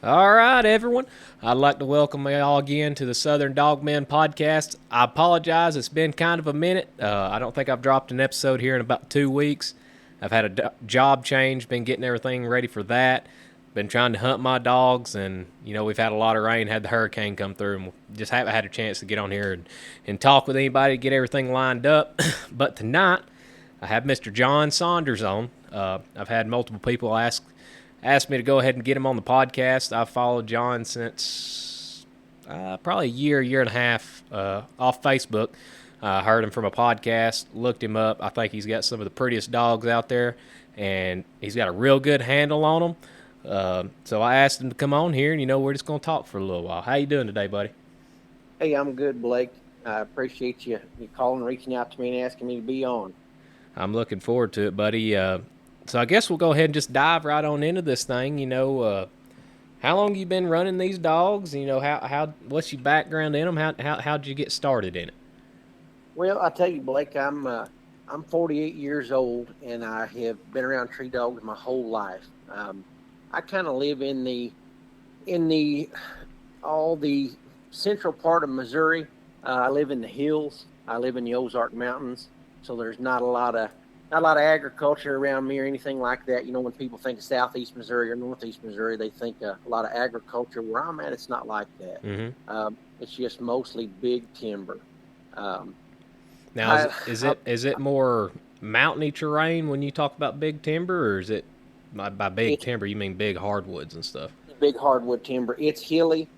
All right, everyone. I'd like to welcome you all again to the Southern Dogmen podcast. I apologize. It's been kind of a minute. I don't think I've dropped an episode here in about 2 weeks. I've had a job change, been getting everything ready for that. Been trying to hunt my dogs, and we've had a lot of rain, had the hurricane come through, and just haven't had a chance to get on here and talk with anybody to get everything lined up. But tonight, I have Mr. John Saunders on. I've had multiple people asked me to go ahead and get him on the podcast. I've followed John since probably a year and a half off Facebook. Heard him from a podcast, looked him up. I think he's got some of the prettiest dogs out there, and he's got a real good handle on them. So I asked him to come on here, and we're just going to talk for a little while. How you doing today, buddy? Hey, I'm good, Blake. I appreciate you calling, reaching out to me, and asking me to be on. I'm looking forward to it, buddy. So I guess we'll go ahead and just dive right on into this thing. How long you been running these dogs? How what's your background in them? How'd you get started in it? Well, I tell you, Blake, I'm 48 years old, and I have been around tree dogs my whole life. I kind of live in the all the central part of Missouri. I live in the hills. I live in the Ozark Mountains, so there's not a lot of agriculture around me or anything like that. When people think of southeast Missouri or northeast Missouri, they think a lot of agriculture. Where I'm at, it's not like that. Mm-hmm. It's just mostly big timber. Now, is it more mountainy terrain when you talk about big timber, or is it by big timber you mean big hardwoods and stuff? Big hardwood timber. It's hilly.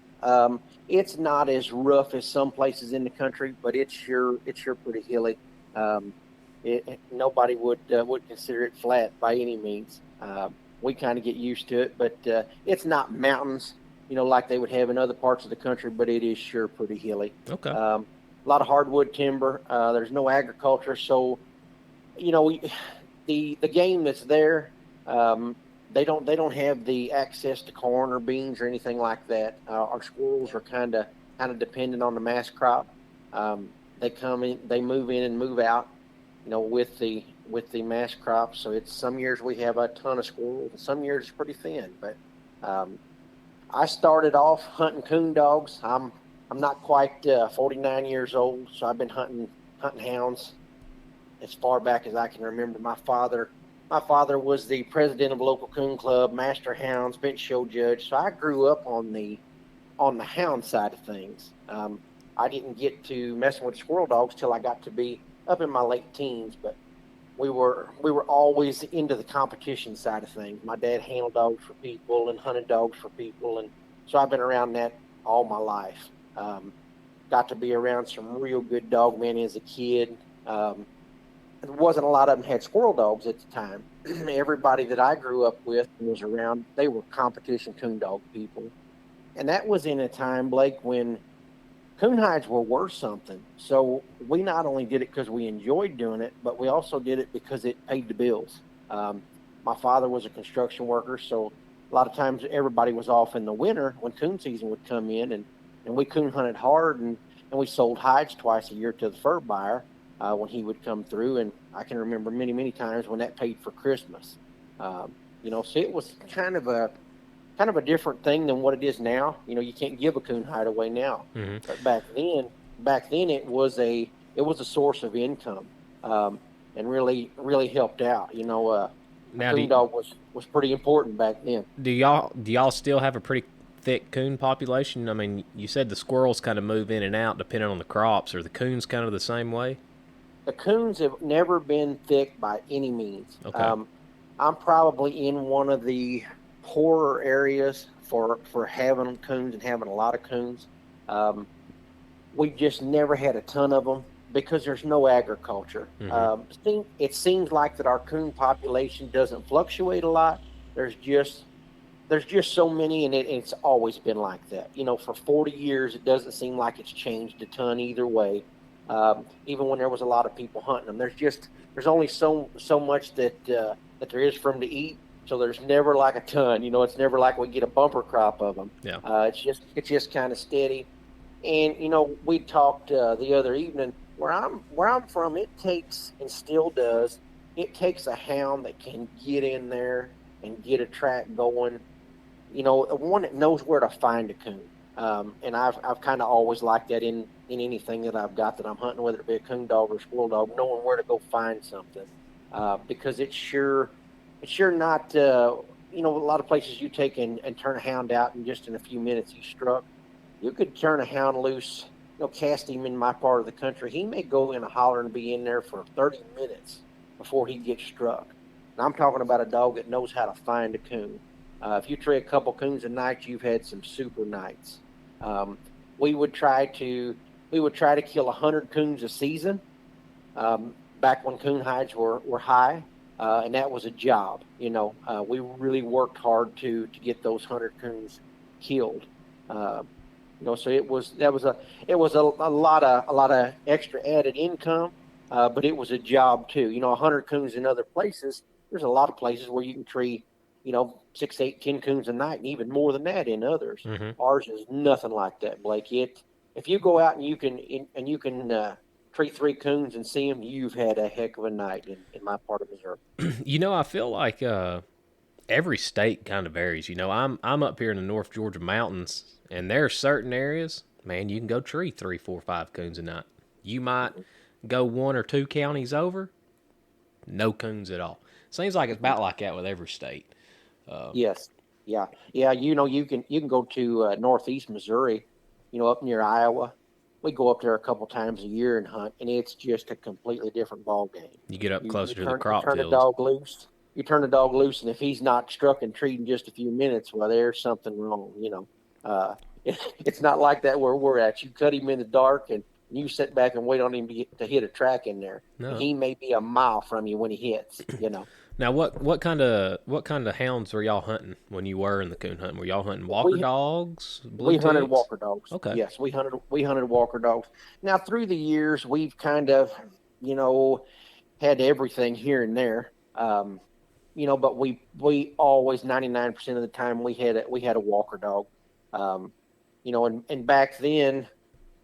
It's not as rough as some places in the country, but it's sure pretty hilly. Nobody would consider it flat by any means. We kind of get used to it, but it's not mountains, like they would have in other parts of the country, but it is sure pretty hilly. Okay. A lot of hardwood timber. There's no agriculture, so the game that's there. They don't have the access to corn or beans or anything like that. Our squirrels are kind of dependent on the mass crop. They come in, they move in and move out, with the mass crop. So it's some years we have a ton of squirrels, and some years it's pretty thin. But I started off hunting coon dogs. I'm not quite 49 years old, so I've been hunting hounds as far back as I can remember. My father was the president of a local coon club, master hounds, bench show judge. So I grew up on the hound side of things. I didn't get to messing with squirrel dogs till I got to be up in my late teens, but we were always into the competition side of things. My dad handled dogs for people and hunted dogs for people, and so I've been around that all my life. Got to be around some real good dog men as a kid. There wasn't a lot of them had squirrel dogs at the time. Everybody that I grew up with and was around, they were competition coon dog people. And that was in a time, Blake, when coon hides were worth something. So we not only did it because we enjoyed doing it, but we also did it because it paid the bills. My father was a construction worker, so a lot of times everybody was off in the winter when coon season would come in, and we coon hunted hard, and we sold hides twice a year to the fur buyer. When he would come through, and I can remember many times when that paid for Christmas. So it was kind of a different thing than what it is now. You can't give a coon hide away now, Mm-hmm. but back then it was a source of income, and really helped out. Now, coon dog was pretty important back then. Do y'all still have a pretty thick coon population? I mean, you said the squirrels kind of move in and out depending on the crops. Are the coons kind of the same way? The coons have never been thick by any means. Okay. I'm probably in one of the poorer areas for having coons and having a lot of coons. We just never had a ton of them because there's no agriculture. Mm-hmm. It seems like that our coon population doesn't fluctuate a lot. There's just so many, and it's always been like that. For 40 years, it doesn't seem like it's changed a ton either way. Even when there was a lot of people hunting them, there's only so much that there is for them to eat. So there's never like a ton. It's never like we get a bumper crop of them. Yeah. It's just kind of steady. And we talked the other evening where I'm from. It takes, and still does, it takes a hound that can get in there and get a track going one that knows where to find a coon. And I've kind of always liked that in anything that I've got that I'm hunting, whether it be a coon dog or a squirrel dog, knowing where to go find something. Because it's sure not, a lot of places you take and turn a hound out and just in a few minutes he's struck. You could turn a hound loose, cast him in my part of the country. He may go in a holler and be in there for 30 minutes before he gets struck. And I'm talking about a dog that knows how to find a coon. If you tree a couple coons a night, you've had some super nights. Um, we would try to kill 100 coons a season, back when coon hides were high, and that was a job. We really worked hard to get those 100 coons killed. Uh, so it was a lot of extra added income, but it was a job too. 100 coons in other places. There's a lot of places where you can tree, 6, 8, 10 coons a night, and even more than that in others. Mm-hmm. Ours is nothing like that, Blake. If you go out and you can tree 3 coons and see them, you've had a heck of a night in my part of Missouri. I feel like every state kind of varies. I'm up here in the North Georgia mountains, and there are certain areas, man, you can go tree 3, 4, 5 coons a night. You might go 1 or 2 counties over, no coons at all. Seems like it's about like that with every state. Yes, yeah. You can go to northeast Missouri, up near Iowa. We go up there a couple times a year and hunt, and it's just a completely different ball game. You get up You, closer you to the turn you crop turn the fields. dog loose. You turn the dog loose, and if he's not struck and treed in just a few minutes, well, there's something wrong. It's not like that where we're at. You cut him in the dark, and you sit back and wait on him to hit a track in there. And No. he may be a mile from you when he hits. Now, what kind of hounds were y'all hunting when you were in the coon hunting? Were y'all hunting walker We dogs, blue we hunted ticks? walker dogs. Okay. Yes, we hunted walker dogs. Now through the years, we've kind of, you know, had everything here and there. But we always 99% of the time we had a walker dog. Um, and back then,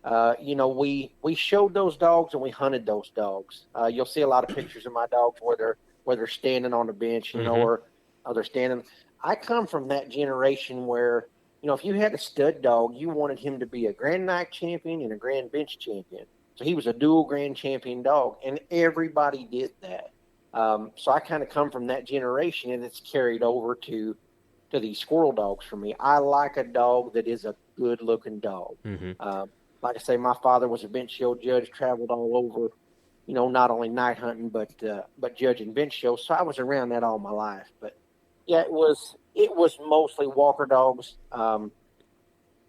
we showed those dogs and we hunted those dogs. You'll see a lot of pictures of my dogs where they're standing on the bench, Mm-hmm. or they're standing. I come from that generation where, if you had a stud dog, you wanted him to be a Grand Night champion and a Grand Bench champion. So he was a dual Grand Champion dog, and everybody did that. So I kind of come from that generation, and it's carried over to these squirrel dogs for me. I like a dog that is a good looking dog. Mm-hmm. Like I say, my father was a bench show judge, traveled all over, not only night hunting but judging bench shows. So I was around that all my life. But yeah, it was mostly walker dogs.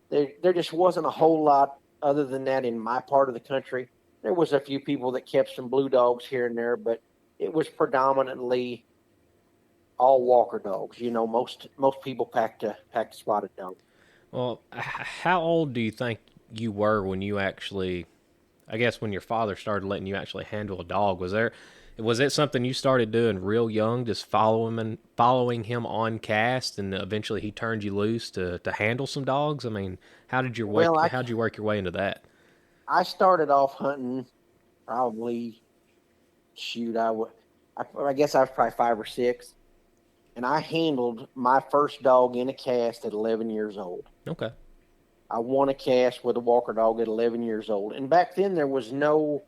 There just wasn't a whole lot other than that in my part of the country. There was a few people that kept some blue dogs here and there, but it was predominantly all walker dogs. Most people packed a spotted dog. Well, how old do you think you were when you actually, I guess, when your father started letting you actually handle a dog? Was it something you started doing real young, just following him on cast, and eventually he turned you loose to handle some dogs? I mean, Well, how'd you work your way into that? I started off hunting probably, shoot, I guess I was probably 5 or 6, and I handled my first dog in a cast at 11 years old. Okay. I won a cast with a walker dog at 11 years old, and back then there was no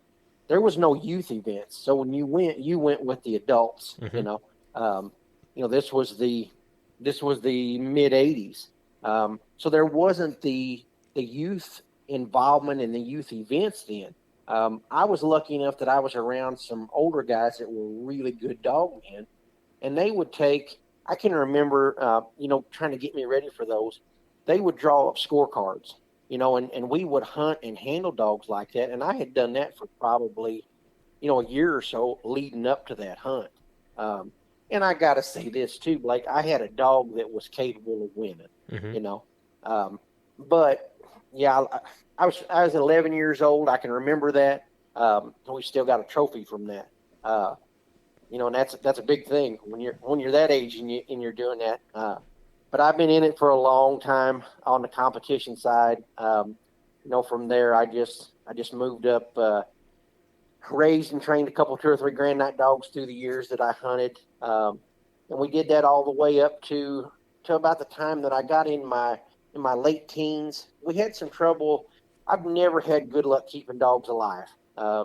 youth events. So when you went with the adults. Mm-hmm. This was the mid '80s, so there wasn't the youth involvement in the youth events then. I was lucky enough that I was around some older guys that were really good dog men, and they would take. I can remember, trying to get me ready for those. They would draw up scorecards, and we would hunt and handle dogs like that. And I had done that for probably, a year or so leading up to that hunt. And I got to say this too, Blake. I had a dog that was capable of winning, Mm-hmm. you know. But yeah, I was 11 years old. I can remember that. We still got a trophy from that. And that's a big thing when you're that age and you're doing that. But I've been in it for a long time on the competition side. From there I just moved up, raised and trained a couple, 2 or 3 Grand Night dogs through the years that I hunted. And we did that all the way up to to about the time that I got in my late teens. We had some trouble. I've never had good luck keeping dogs alive.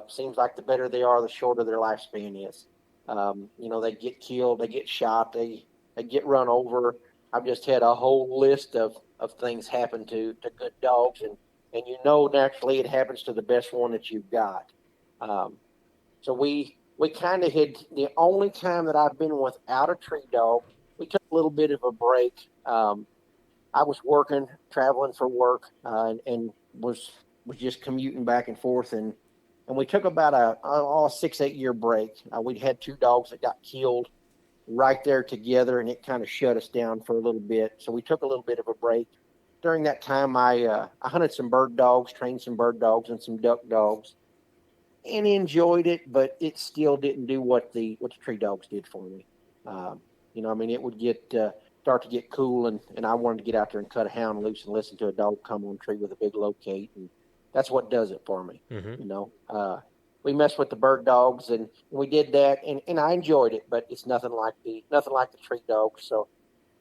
Seems like the better they are, the shorter their lifespan is. They get killed, they get shot, they get run over. I've just had a whole list of things happen to good dogs, and naturally it happens to the best one that you've got. Um, so we kind of had the only time that I've been without a tree dog. We took a little bit of a break. I was working, traveling for work, and was just commuting back and forth, and we took about a 6 8 year break. We'd had two dogs that got killed right there together, and it kind of shut us down for a little bit. So we took a little bit of a break. During that time, I hunted some bird dogs, trained some bird dogs and some duck dogs, and enjoyed it, but it still didn't do what the tree dogs did for me. I mean, it would get start to get cool, and I wanted to get out there and cut a hound loose and listen to a dog come on a tree with a big locate, and that's what does it for me. Mm-hmm. We messed with the bird dogs, and we did that, and I enjoyed it, but it's nothing like the tree dogs. So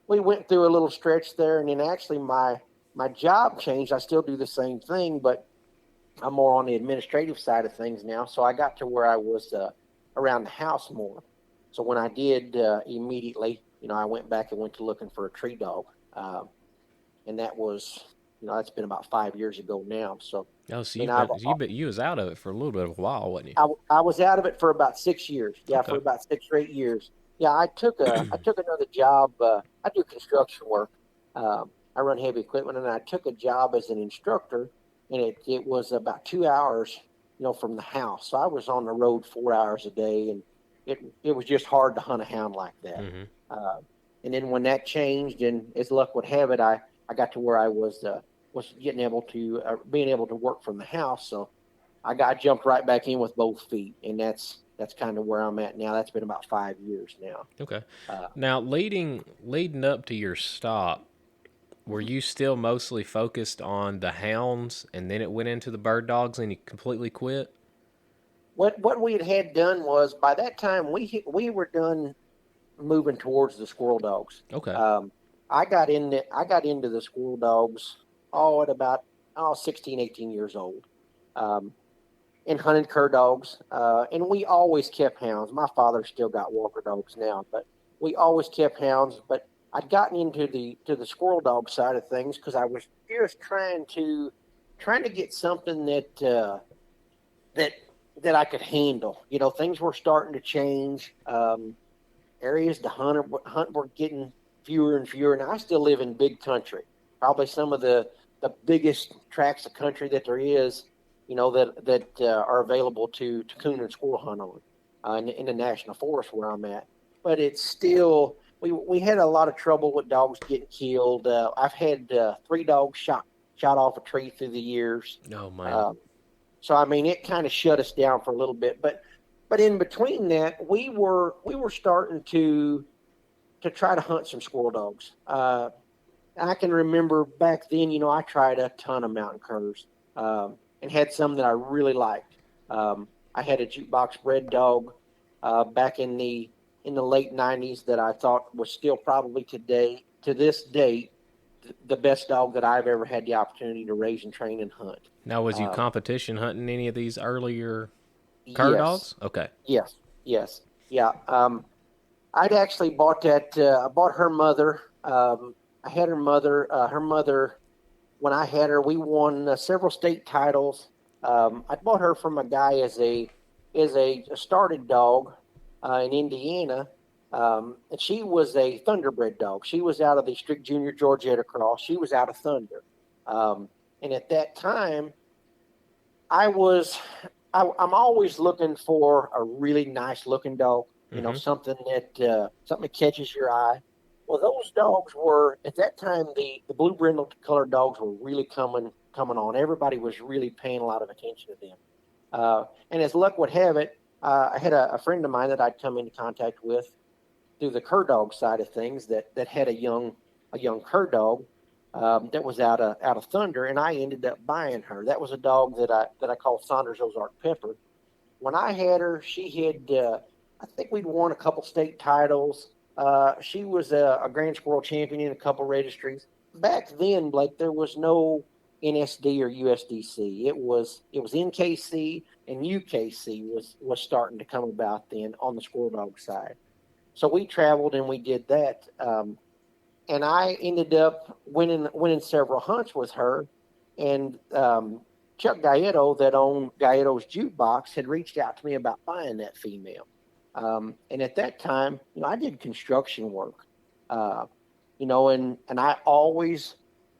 we went through a little stretch there, and then actually my job changed. I still do the same thing, but I'm more on the administrative side of things now. So I got to where I was around the house more. So when I did, immediately, I went back and went to looking for a tree dog, and that was, that's been about 5 years ago now. So Oh, so I mean, you was out of it for a little bit of a while, wasn't you? I was out of it for about 6 years. Yeah, for Okay. about 6 or 8 years. Yeah, I took another job. I do construction work. I run heavy equipment, and I took a job as an instructor, and it was about 2 hours, from the house. So I was on the road 4 hours a day, and it was just hard to hunt a hound like that. Mm-hmm. Uh, and then when that changed, and as luck would have it, I got to where I was being able to work from the house. So I jumped right back in with both feet, and that's kind of where I'm at now. That's been about 5 years now. Okay. Uh, Now, leading up to your stop, were you still mostly focused on the hounds, and then it went into the bird dogs, and you completely quit? what we had done was, by that time we were done moving towards the squirrel dogs. Okay. I got into the squirrel dogs at about 16, 18 years old. Um, and hunted cur dogs. And we always kept hounds. My father still got walker dogs now, but we always kept hounds. But I'd gotten into the squirrel dog side of things because I was just trying to get something that that I could handle. Things were starting to change. Areas to hunt were getting fewer and fewer. Now I still live in big country, probably some of the biggest tracts of country that there is, that are available to coon and squirrel hunt on in the national forest where I'm at. But it's still, we had a lot of trouble with dogs getting killed. I've had 3 dogs shot off a tree through the years. Oh man. So I mean, it kind of shut us down for a little bit. But in between that, we were starting to try to hunt some squirrel dogs. I can remember back then, I tried a ton of mountain curs, and had some that I really liked. I had a jukebox bred dog back in the late '90s that I thought was still probably to this date the best dog that I've ever had the opportunity to raise and train and hunt. Now, was you Um, competition hunting any of these earlier cur yes, dogs? Okay. yes, yes, yeah. I'd actually bought that. I bought her mother. I had her mother. Her mother, when I had her, we won several state titles. I bought her from a guy as a started dog in Indiana, and she was a Thunderbred dog. She was out of the Strict Junior Georgetta Cross. She was out of Thunder, and at that time, I was. I'm always looking for a really nice looking dog. Mm-hmm. Something that catches your eye. Well, those dogs were at that time, the blue brindle colored dogs were really coming on. Everybody was really paying a lot of attention to them. And as luck would have it, I had a friend of mine that I'd come into contact with through the cur dog side of things that had a young cur dog that was out of Thunder, and I ended up buying her. That was a dog that I called Saunders Ozark Pepper. When I had her, she had I think we'd won a couple state titles. She was a Grand Squirrel champion in a couple registries. Back then, Blake, there was no NSD or USDC. It was NKC and UKC was starting to come about then on the squirrel dog side. So we traveled and we did that. And I ended up winning several hunts with her. And Chuck Galletto, that owned Galletto's Jukebox, had reached out to me about buying that female. And at that time, I did construction work, and I always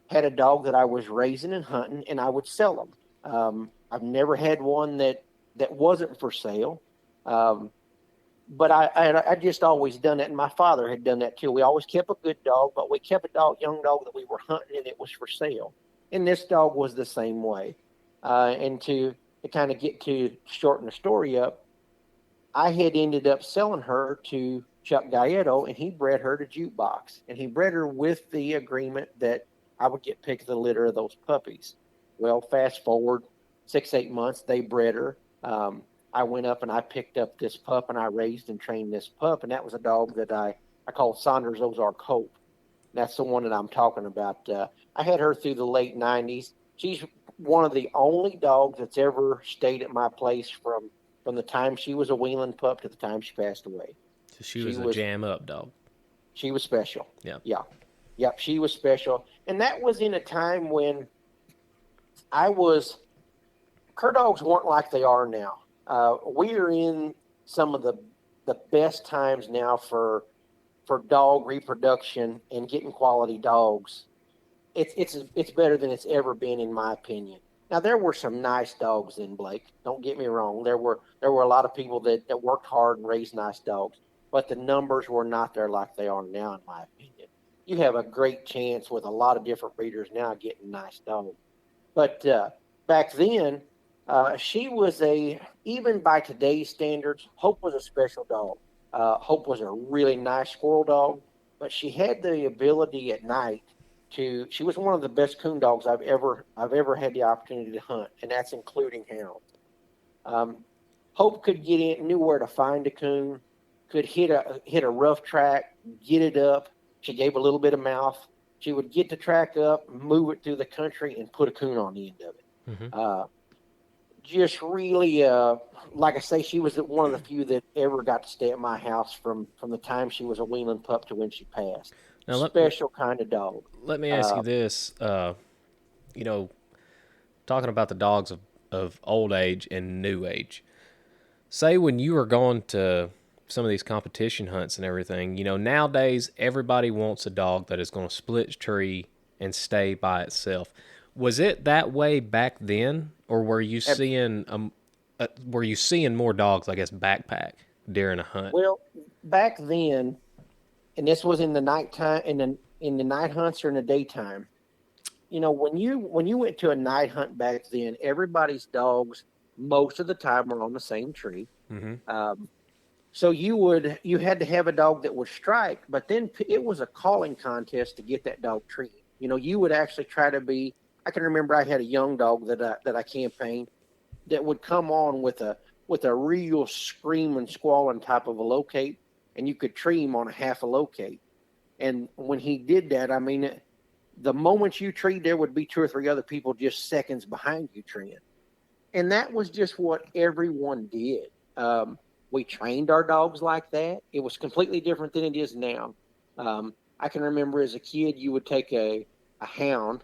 had a dog that I was raising and hunting, and I would sell them. I've never had one that wasn't for sale. But I just always done it, and my father had done that too. We always kept a good dog, but we kept a young dog that we were hunting, and it was for sale. And this dog was the same way. And to kind of get to shorten the story up, I had ended up selling her to Chuck Galletto, and he bred her to Jukebox, and he bred her with the agreement that I would get pick of the litter of those puppies. Well, fast forward 6-8 months, they bred her. I went up and I picked up this pup, and I raised and trained this pup, and that was a dog that I called Saunders Ozark Hope. That's the one that I'm talking about. I had her through the late 90s. She's one of the only dogs that's ever stayed at my place from the time she was a weanling pup to the time she passed away. So she was a jam up dog. She was special. Yeah. Yeah. Yep, she was special. And that was in a time when cur dogs weren't like they are now. We are in some of the best times now for dog reproduction and getting quality dogs. It's better than it's ever been, in my opinion. Now, there were some nice dogs in, Blake. Don't get me wrong. There were a lot of people that worked hard and raised nice dogs, but the numbers were not there like they are now, in my opinion. You have a great chance with a lot of different breeders now getting nice dogs. But back then, she was even by today's standards, Hope was a special dog. Hope was a really nice squirrel dog, but she had the ability at night she was one of the best coon dogs I've ever had the opportunity to hunt, and that's including hounds. Hope could get in, knew where to find a coon, could hit a rough track, get it up. She gave a little bit of mouth. She would get the track up, move it through the country, and put a coon on the end of it. Mm-hmm. Just really, like I say, she was one of the few that ever got to stay at my house from the time she was a weanling pup to when she passed. Now, special kind of dog. Let me ask you this. Talking about the dogs of old age and new age. Say when you were going to some of these competition hunts and everything, nowadays everybody wants a dog that is going to split tree and stay by itself. Was it that way back then, or were you seeing more dogs, I guess, backpack during a hunt? Well, back then, and this was in the nighttime, in the night hunts or in the daytime. When you went to a night hunt back then, everybody's dogs most of the time were on the same tree. Mm-hmm. So you had to have a dog that would strike, but then it was a calling contest to get that dog treed. You would actually try to be. I can remember I had a young dog that I campaigned that would come on with a real screaming, squalling type of a locate, and you could tree him on a half a locate. And when he did that, I mean, the moment you treed, there would be 2 or 3 other people just seconds behind you treeing. And that was just what everyone did. We trained our dogs like that. It was completely different than it is now. I can remember as a kid, you would take a hound.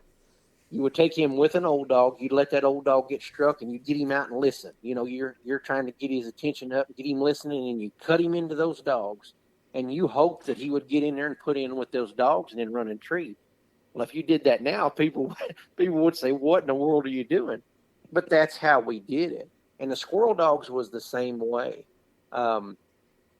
You would take him with an old dog. You'd let that old dog get struck, and you'd get him out and listen. You're trying to get his attention up, get him listening, and you cut him into those dogs. And you hope that he would get in there and put in with those dogs and then run and treat. Well, if you did that now, people would say, "What in the world are you doing?" But that's how we did it. And the squirrel dogs was the same way. A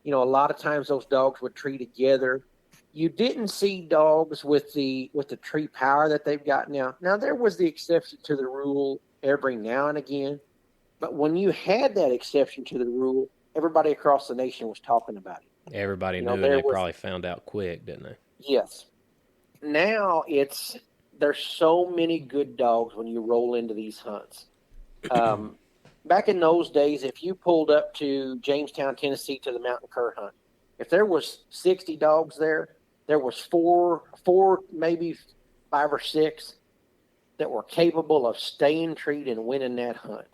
lot of times those dogs would tree together. You didn't see dogs with the tree power that they've got now. Now, there was the exception to the rule every now and again. But when you had that exception to the rule, everybody across the nation was talking about it. Everybody knew, and they probably found out quick, didn't they? Yes. Now there's so many good dogs when you roll into these hunts. Back in those days, if you pulled up to Jamestown, Tennessee to the mountain cur hunt, If there was 60 dogs there was four, maybe 5 or 6 that were capable of staying treat and winning that hunt.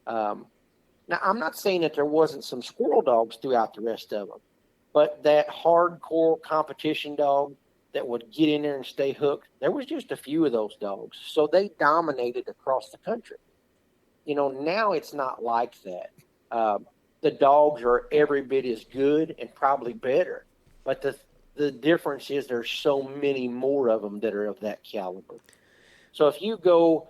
Now, I'm not saying that there wasn't some squirrel dogs throughout the rest of them, but that hardcore competition dog that would get in there and stay hooked, there was just a few of those dogs. So they dominated across the country. Now it's not like that. The dogs are every bit as good and probably better, but the difference is there's so many more of them that are of that caliber. So if you go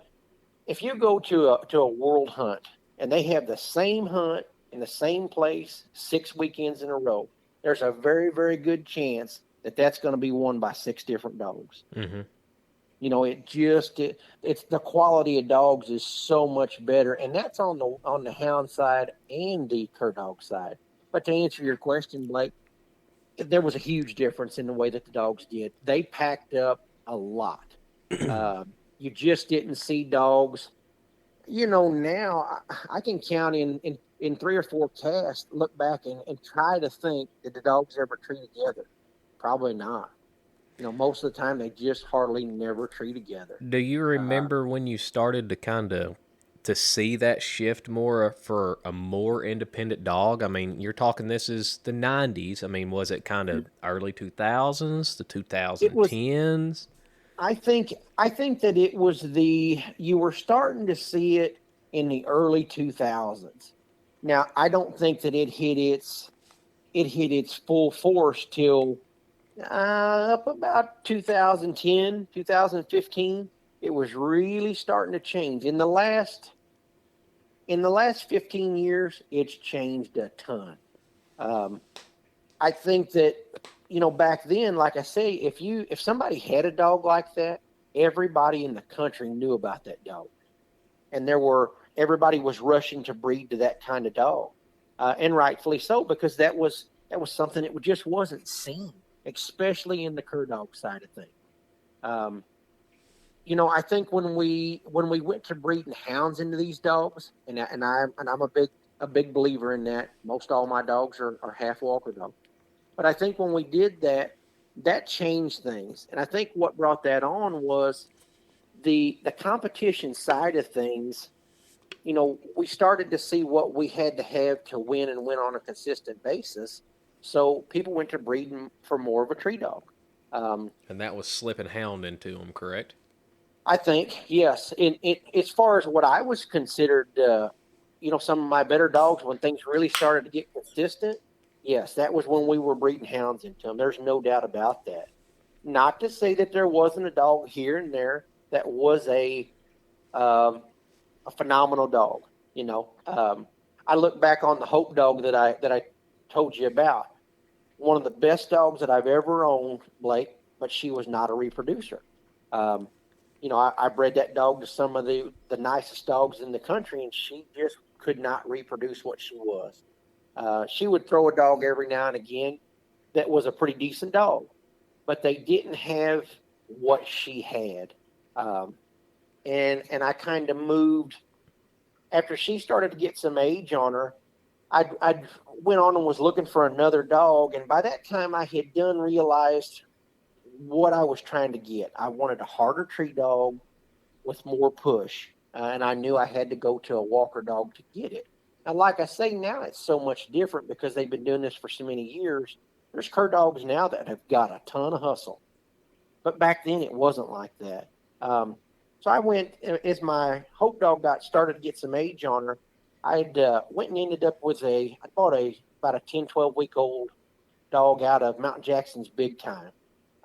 to a world hunt and they have the same hunt in the same place 6 weekends in a row, there's a very, very good chance that that's going to be won by 6 different dogs. Mm-hmm. It's the quality of dogs is so much better, and that's on the hound side and the cur dog side. But to answer your question, Blake, there was a huge difference in the way that the dogs did. They packed up a lot. You just didn't see dogs. Now I can count in 3 or 4 casts, look back and try to think, did the dogs ever tree together? Probably not. Most of the time they just hardly never tree together. Do you remember when you started to kind of to see that shift more for a more independent dog? I mean, you're talking this is the 90s. I mean, was it kind of early 2000s, the It was 2010s? I think that it was you were starting to see it in the early 2000s. Now, I don't think that it hit its full force till up about 2010, 2015. It was really starting to change. In the last 15 years, it's changed a ton. Um, I think that back then, like I say, if somebody had a dog like that, everybody in the country knew about that dog, and everybody was rushing to breed to that kind of dog, and rightfully so, because that was something that just wasn't seen, especially in the cur dog side of things. Um, I think when we went to breeding hounds into these dogs, and I'm a big believer in that. Most all my dogs are half walker dogs. But I think when we did that, that changed things. And I think what brought that on was the competition side of things. We started to see what we had to have to win and win on a consistent basis. So people went to breeding for more of a tree dog. Um, And that was slipping hound into them, correct? I think, yes. As far as what I was considered, some of my better dogs, when things really started to get consistent, yes, that was when we were breeding hounds into them. There's no doubt about that. Not to say that there wasn't a dog here and there that was um, a phenomenal dog. I look back on the Hope dog that I told you about. One of the best dogs that I've ever owned, Blake, but she was not a reproducer. Um, I bred that dog to some of the nicest dogs in the country, and she just could not reproduce what she was. She would throw a dog every now and again that was a pretty decent dog, but they didn't have what she had. Um, and I kind of moved after she started to get some age on her. I went on and was looking for another dog, and by that time I had done realized what I was trying to get. I wanted a harder tree dog with more push, and I knew I had to go to a walker dog to get it. And like I say, now it's so much different because they've been doing this for so many years. There's cur dogs now that have got a ton of hustle, but back then it wasn't like that. So I went as my Hope dog got started to get some age on her. Went and ended up with I bought about a 10, 12 week old dog out of Mountain Jackson's Big Time.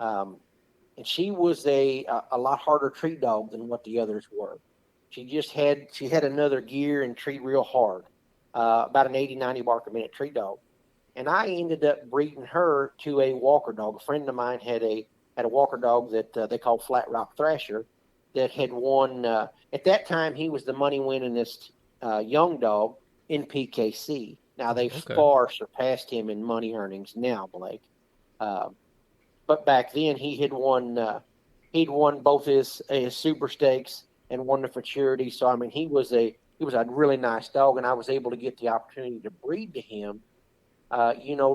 Um, and she was a lot harder treat dog than what the others were. She had another gear and treat real hard, about an 80, 90 bark a minute treat dog. And I ended up breeding her to a walker dog. A friend of mine had a walker dog that they called Flat Rock Thrasher that had won. At that time, he was the money winningest young dog in PKC. Now they Okay. far surpassed him in money earnings now, Blake. Uh, but back then he'd won both his super stakes and won the futurity. So I mean he was a really nice dog, and I was able to get the opportunity to breed to him.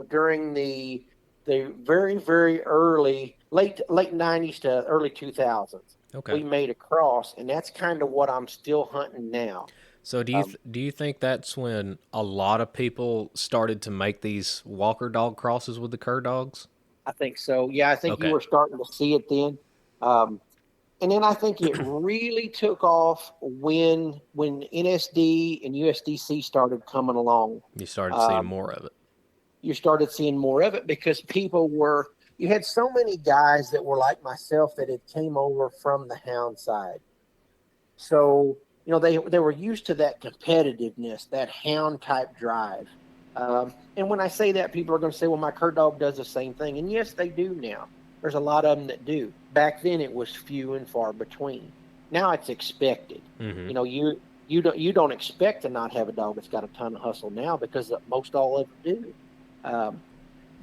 During the very, very early, late 90s to early 2000s, Okay. we made a cross, and that's kind of what I'm still hunting now. So Um, do you think that's when a lot of people started to make these Walker dog crosses with the cur dogs? I think so. Yeah, I think you Okay. were starting to see it then. Um, and then I think it really took off when NSD and USDC started coming along. You started seeing Um, more of it. you started seeing more of it because you had so many guys that were like myself that had came over from the hound side. So, they were used to that competitiveness, that hound type drive. And when I say that, people are going to say, well, my cur dog does the same thing. And yes, they do now. There's a lot of them that do. Back then, it was few and far between. Now it's expected. Mm-hmm. You don't expect to not have a dog that's got a ton of hustle now because most all of them do. Um,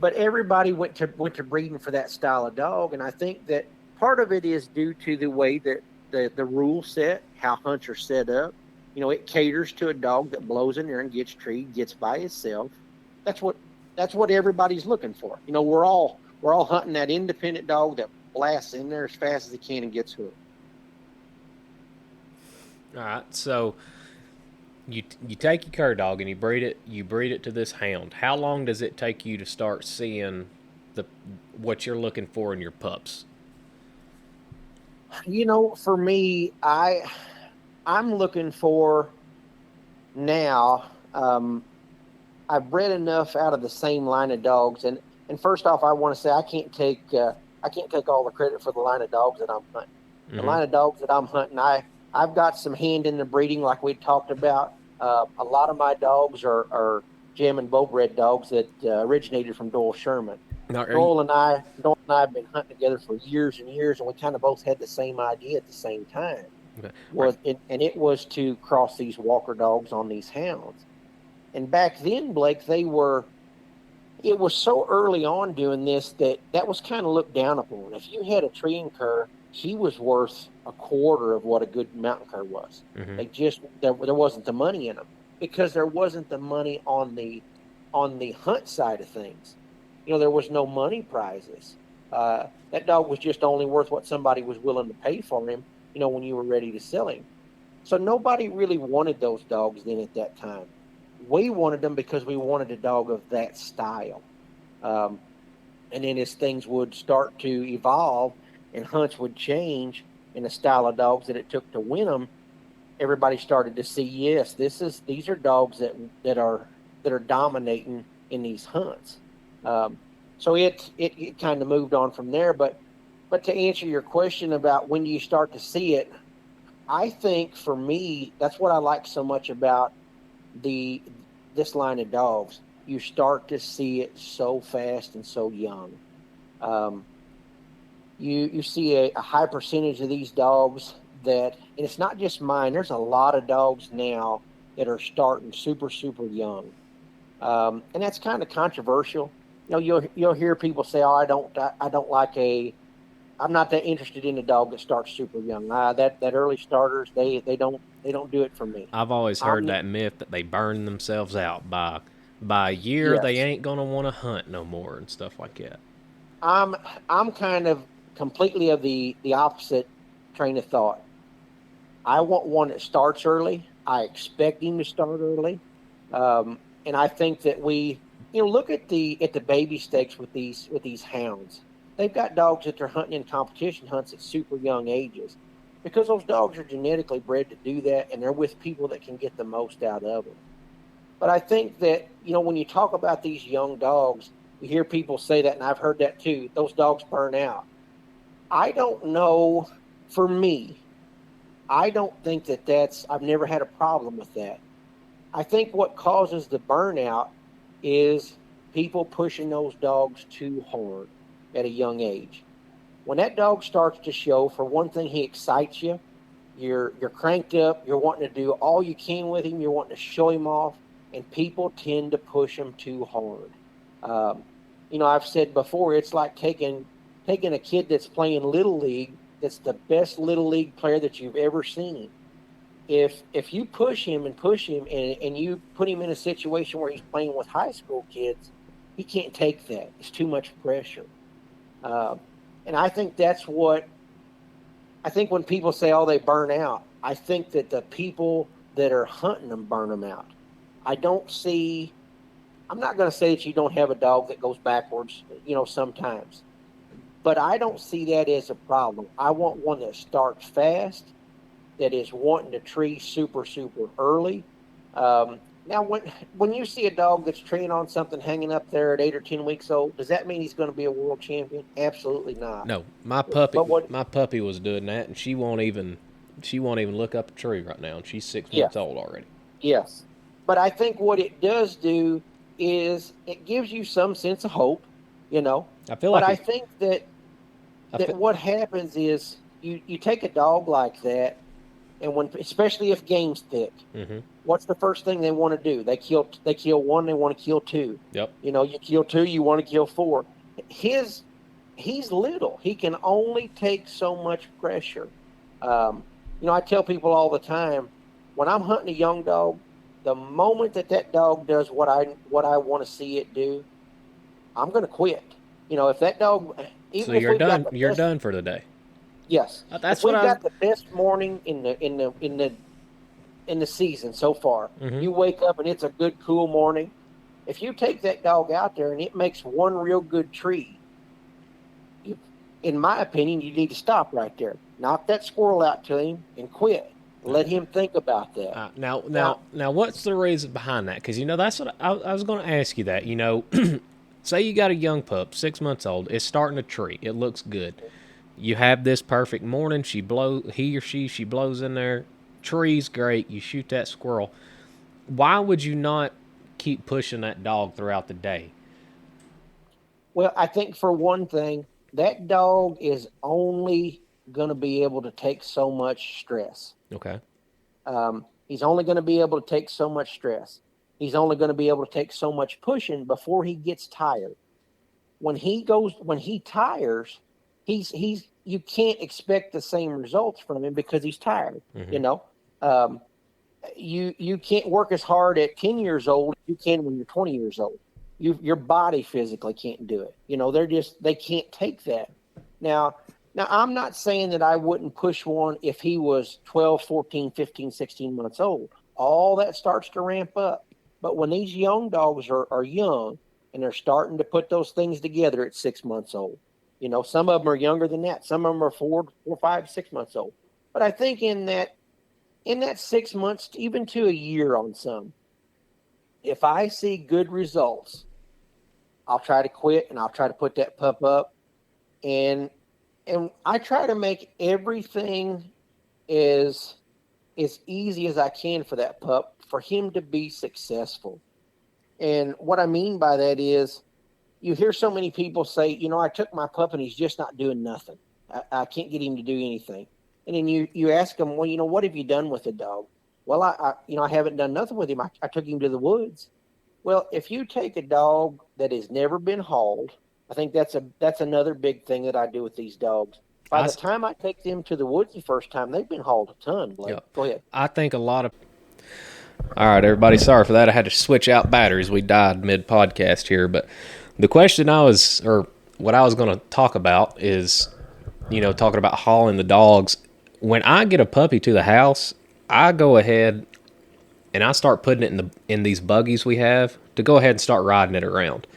but everybody went to breeding for that style of dog, and I think that part of it is due to the way that the rule set, how hunts are set up. It caters to a dog that blows in there and gets treed, gets by itself. That's what that's what everybody's looking for. We're all hunting that independent dog that blasts in there as fast as he can and gets hooked. All right. So you take your cur dog and you breed it to this hound. How long does it take you to start seeing the what you're looking for in your pups? For me, I'm looking for now. I've bred enough out of the same line of dogs, and first off, I want to say I can't take all the credit for the line of dogs that I'm hunting. The Mm-hmm. line of dogs that I'm hunting, I've got some hand in the breeding, like we talked about. A lot of my dogs are gem and bowbred dogs that originated from Doyle Sherman. Now, are you, Doyle and I have been hunting together for years and years, and we kind of both had the same idea at the same time. okay. All right. And it was to cross these Walker dogs on these hounds. And back then, Blake, it was so early on doing this that was kind of looked down upon. If you had a treeing cur, he was worth a quarter of what a good mountain cur was. Mm-hmm. There wasn't the money in them because there wasn't the money on the hunt side of things. There was no money prizes. That dog was just only worth what somebody was willing to pay for him. When you were ready to sell him. So nobody really wanted those dogs then at that time. We wanted them because we wanted a dog of that style. Um, and then as things would start to evolve and hunts would change in the style of dogs that it took to win them, everybody started to see, yes, these are dogs that are dominating in these hunts. Um, so it kind of moved on from there. But to answer your question about when do you start to see it, I think for me, that's what I like so much about the this line of dogs. You start to see it so fast and so young. Um, you see a high percentage of these dogs and it's not just mine. There's a lot of dogs now that are starting super super young, and that's kind of controversial. You'll hear people say, "Oh, I don't like I'm not that interested in a dog that starts super young. That early starters, they don't do it for me." I've always heard I'm that myth that they burn themselves out by a year they Yes, ain't gonna want to hunt no more and stuff like that. I'm I'm kind of completely of the opposite train of thought. I want one that starts early. I expect him to start early, and I think that look at the baby stakes with these hounds. They've got dogs that they're hunting in competition hunts at super young ages because those dogs are genetically bred to do that, and they're with people that can get the most out of them. But I think that when you talk about these young dogs, you hear people say that, and I've heard that too. Those dogs burn out. I don't know. For me, I don't think I've never had a problem with that. I think what causes the burnout is people pushing those dogs too hard at a young age. When that dog starts to show, for one thing, he excites you. You're cranked up. You're wanting to do all you can with him. You're wanting to show him off, and people tend to push him too hard. Um, I've said before, it's like taking a kid that's playing little league, that's the best little league player that you've ever seen. If you push him and you put him in a situation where he's playing with high school kids, He can't take that. It's too much pressure. Uh, and I think that's what I think when people say, "Oh, they burn out," I think that the people that are hunting them burn them out. I don't see. I'm not going to say that you don't have a dog that goes backwards, sometimes, but I don't see that as a problem. I want one that starts fast, that is wanting to tree super, super early. Now, when you see a dog that's treeing on something hanging up there at 8 or 10 weeks old, does that mean he's going to be a world champion? Absolutely not. No, my puppy, But what? my puppy was doing that, and she won't even look up a tree right now, and she's 6 months Yes, old already. yes. But I think what it does do is it gives you some sense of hope, you know. I feel But like I it. think that I that feel, what happens is you take a dog like that, and when especially if game's thick, mm-hmm. what's the first thing they want to do? They kill one, they want to kill two. Yep. You kill two, you want to kill four. His he's little. He can only take so much pressure. I tell people all the time when I'm hunting a young dog, the moment that dog does what I want to see it do, I'm going to quit. If that dog, So even if you're we've got done. the You're best, done for the day. yes, if That's what we've I was. got the best morning in the season so far, Mm-hmm. you wake up and it's a good cool morning. If you take that dog out there and it makes one real good tree, you, in my opinion, you need to stop right there. Knock that squirrel out to him and quit. Let him think about that. Now, Now, now, now, what's the reason behind that? Because that's what I was going to ask you. That say you got a young pup, 6 months old, it's starting to tree. It looks good. You have this perfect morning. He or she blows in there. Tree's great. You shoot that squirrel. Why would you not keep pushing that dog throughout the day? well, I think for one thing, that dog is only going to be able to take so much stress. Okay. He's only going to be able to take so much stress. He's only going to be able to take so much pushing before he gets tired. When he tires, he's you can't expect the same results from him because he's tired. Mm-hmm. You know, um, you can't work as hard at 10 years old as you can when you're 20 years old. Your body physically can't do it. They can't take that. Now, now I'm not saying that I wouldn't push one if he was 12, 14, 15, 16 months old. All that starts to ramp up. But when these young dogs are young and they're starting to put those things together at 6 months old, some of them are younger than that. Some of them are 4, 5, 6 months old. But I think in that 6 months, even to a year on some, if I see good results, I'll try to quit and I'll try to put that pup up. And I try to make everything as as easy as I can for that pup for him to be successful. And what I mean by that is you hear so many people say, I took my pup and he's just not doing nothing. I can't get him to do anything. And then you ask them, well, what have you done with the dog? Well, I haven't done nothing with him. I took him to the woods. Well, if you take a dog that has never been hauled, I think that's another big thing that I do with these dogs. By I the time I take them to the woods the first time, they've been hauled a ton, Blake. Yep. Go ahead. I think a lot of. All right, everybody. Sorry for that. I had to switch out batteries. We died mid podcast here, but the question or what I was going to talk about is, talking about hauling the dogs. When I get a puppy to the house, I go ahead and I start putting it in these buggies we have to go ahead and start riding it around.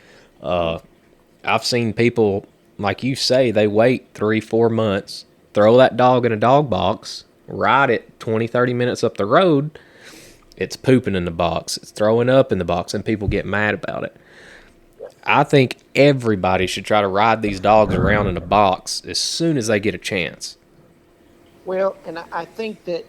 I've seen people, like you say, they wait 3, 4 months, throw that dog in a dog box, ride it 20, 30 minutes up the road. It's pooping in the box. It's throwing up in the box, and people get mad about it. I think everybody should try to ride these dogs around in a box as soon as they get a chance. Well, and I think that,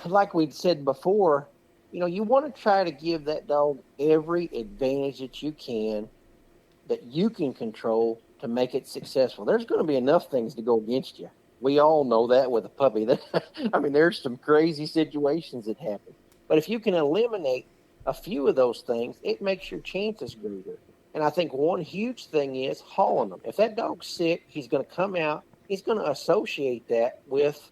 like we'd said before, you want to try to give that dog every advantage that you can control to make it successful. There's going to be enough things to go against you. We all know that with a puppy. I mean, there's some crazy situations that happen. But if you can eliminate a few of those things, it makes your chances greater. And I think one huge thing is hauling them. If that dog's sick, he's going to come out. He's going to associate that with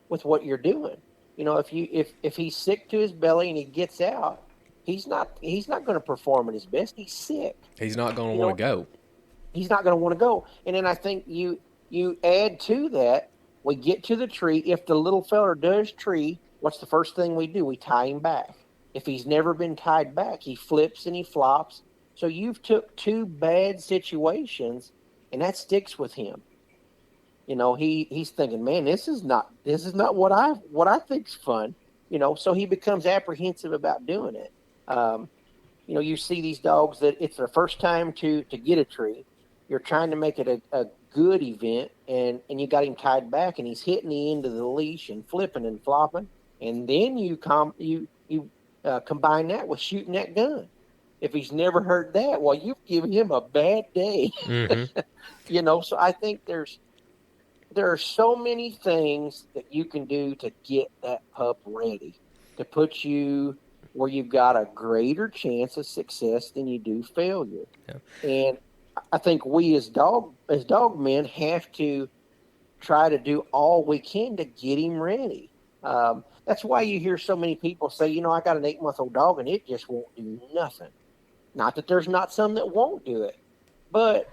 what you're doing. If he's sick to his belly and he gets out, he's not going to perform at his best. He's sick. He's not going to You want know, to go. he's not going to want to go. And then I think you add to that. We get to the tree. If the little feller does tree, what's the first thing we do? We tie him back. If he's never been tied back, he flips and he flops. So you've took two bad situations, and that sticks with him. He's thinking, man, this is not what I think's fun. So he becomes apprehensive about doing it. You see these dogs that it's their first time to get a tree. You're trying to make it a good event, and you got him tied back, and he's hitting the end of the leash and flipping and flopping, and then you combine that with shooting that gun. If he's never heard that, well, you've given him a bad day. Mm-hmm. So I think there are so many things that you can do to get that pup ready, to put you where you've got a greater chance of success than you do failure. Yeah. And I think we as dog men have to try to do all we can to get him ready. That's why you hear so many people say, I got an 8-month-old dog and it just won't do nothing. Not that there's not some that won't do it, but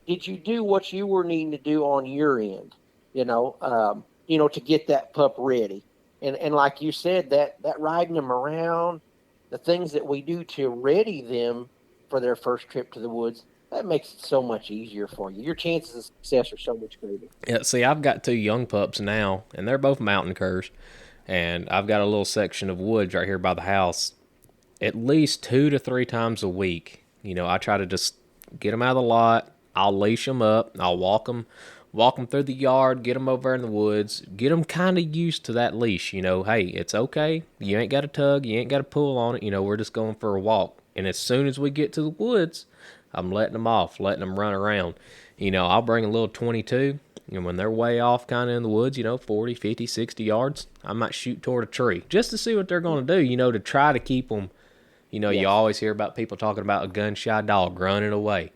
did you do what you were needing to do on your end, to get that pup ready? And like you said, that riding them around, the things that we do to ready them for their first trip to the woods, that makes it so much easier for you. Your chances of success are so much greater. Yeah, see, I've got 2 young pups now, and they're both mountain curs, and I've got a little section of woods right here by the house. At least 2 to 3 times a week, I try to just get them out of the lot. I'll leash them up. I'll walk them through the yard, get them over in the woods, get them kind of used to that leash. Hey, it's okay. You ain't got to tug. You ain't got to pull on it. We're just going for a walk. And as soon as we get to the woods, I'm letting them off, letting them run around. I'll bring a little 22. When they're way off kind of in the woods, 40, 50, 60 yards, I might shoot toward a tree just to see what they're going to do, to try to keep them. Yes. You always hear about people talking about a gun-shy dog running away.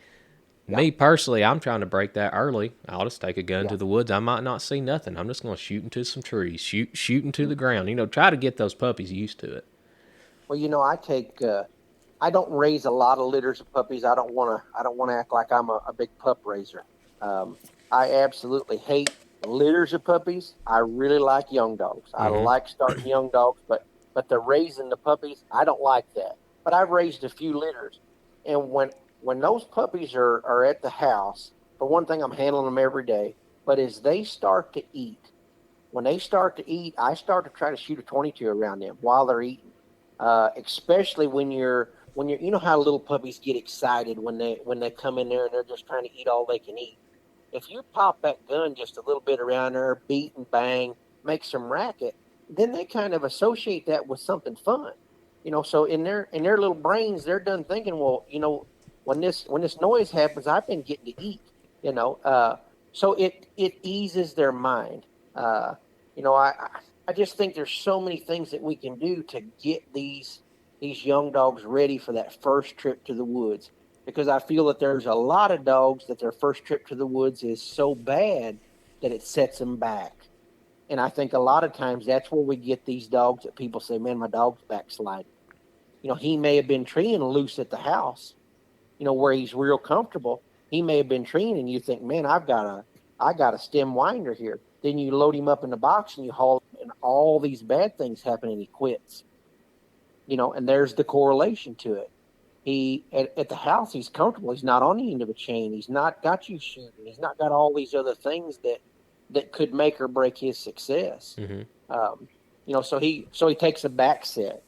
Yeah. Me, personally, I'm trying to break that early. I'll just take a gun to the woods. I might not see nothing. I'm just going to shoot into some trees, shoot into the ground. Try to get those puppies used to it. Well, I don't raise a lot of litters of puppies. I don't want to act like I'm a big pup raiser. I absolutely hate litters of puppies. I really like young dogs. Mm-hmm. I like starting young dogs, but the raising the puppies, I don't like that. But I've raised a few litters, and when those puppies are at the house, for one thing, I'm handling them every day. But as they start to eat, when they start to eat, I start to try to shoot a 22 around them while they're eating. Especially when you're how little puppies get excited when they come in there and they're just trying to eat all they can eat. If you pop that gun just a little bit around there, beat and bang, make some racket, then they kind of associate that with something fun. So in their little brains, they're done thinking, well, when this noise happens, I've been getting to eat. So it eases their mind. I just think there's so many things that we can do to get these young dogs ready for that first trip to the woods, because I feel that there's a lot of dogs that their first trip to the woods is so bad that it sets them back. And I think a lot of times that's where we get these dogs that people say, man, my dog's backsliding. He may have been treeing loose at the house, where he's real comfortable. He may have been treeing and you think, man, I got a stem winder here. Then you load him up in the box and you haul him, and all these bad things happen and he quits. And there's the correlation to it. He at the house, he's comfortable. He's not on the end of a chain. He's not got you shooting. He's not got all these other things that could make or break his success. Mm-hmm. So he takes a back set.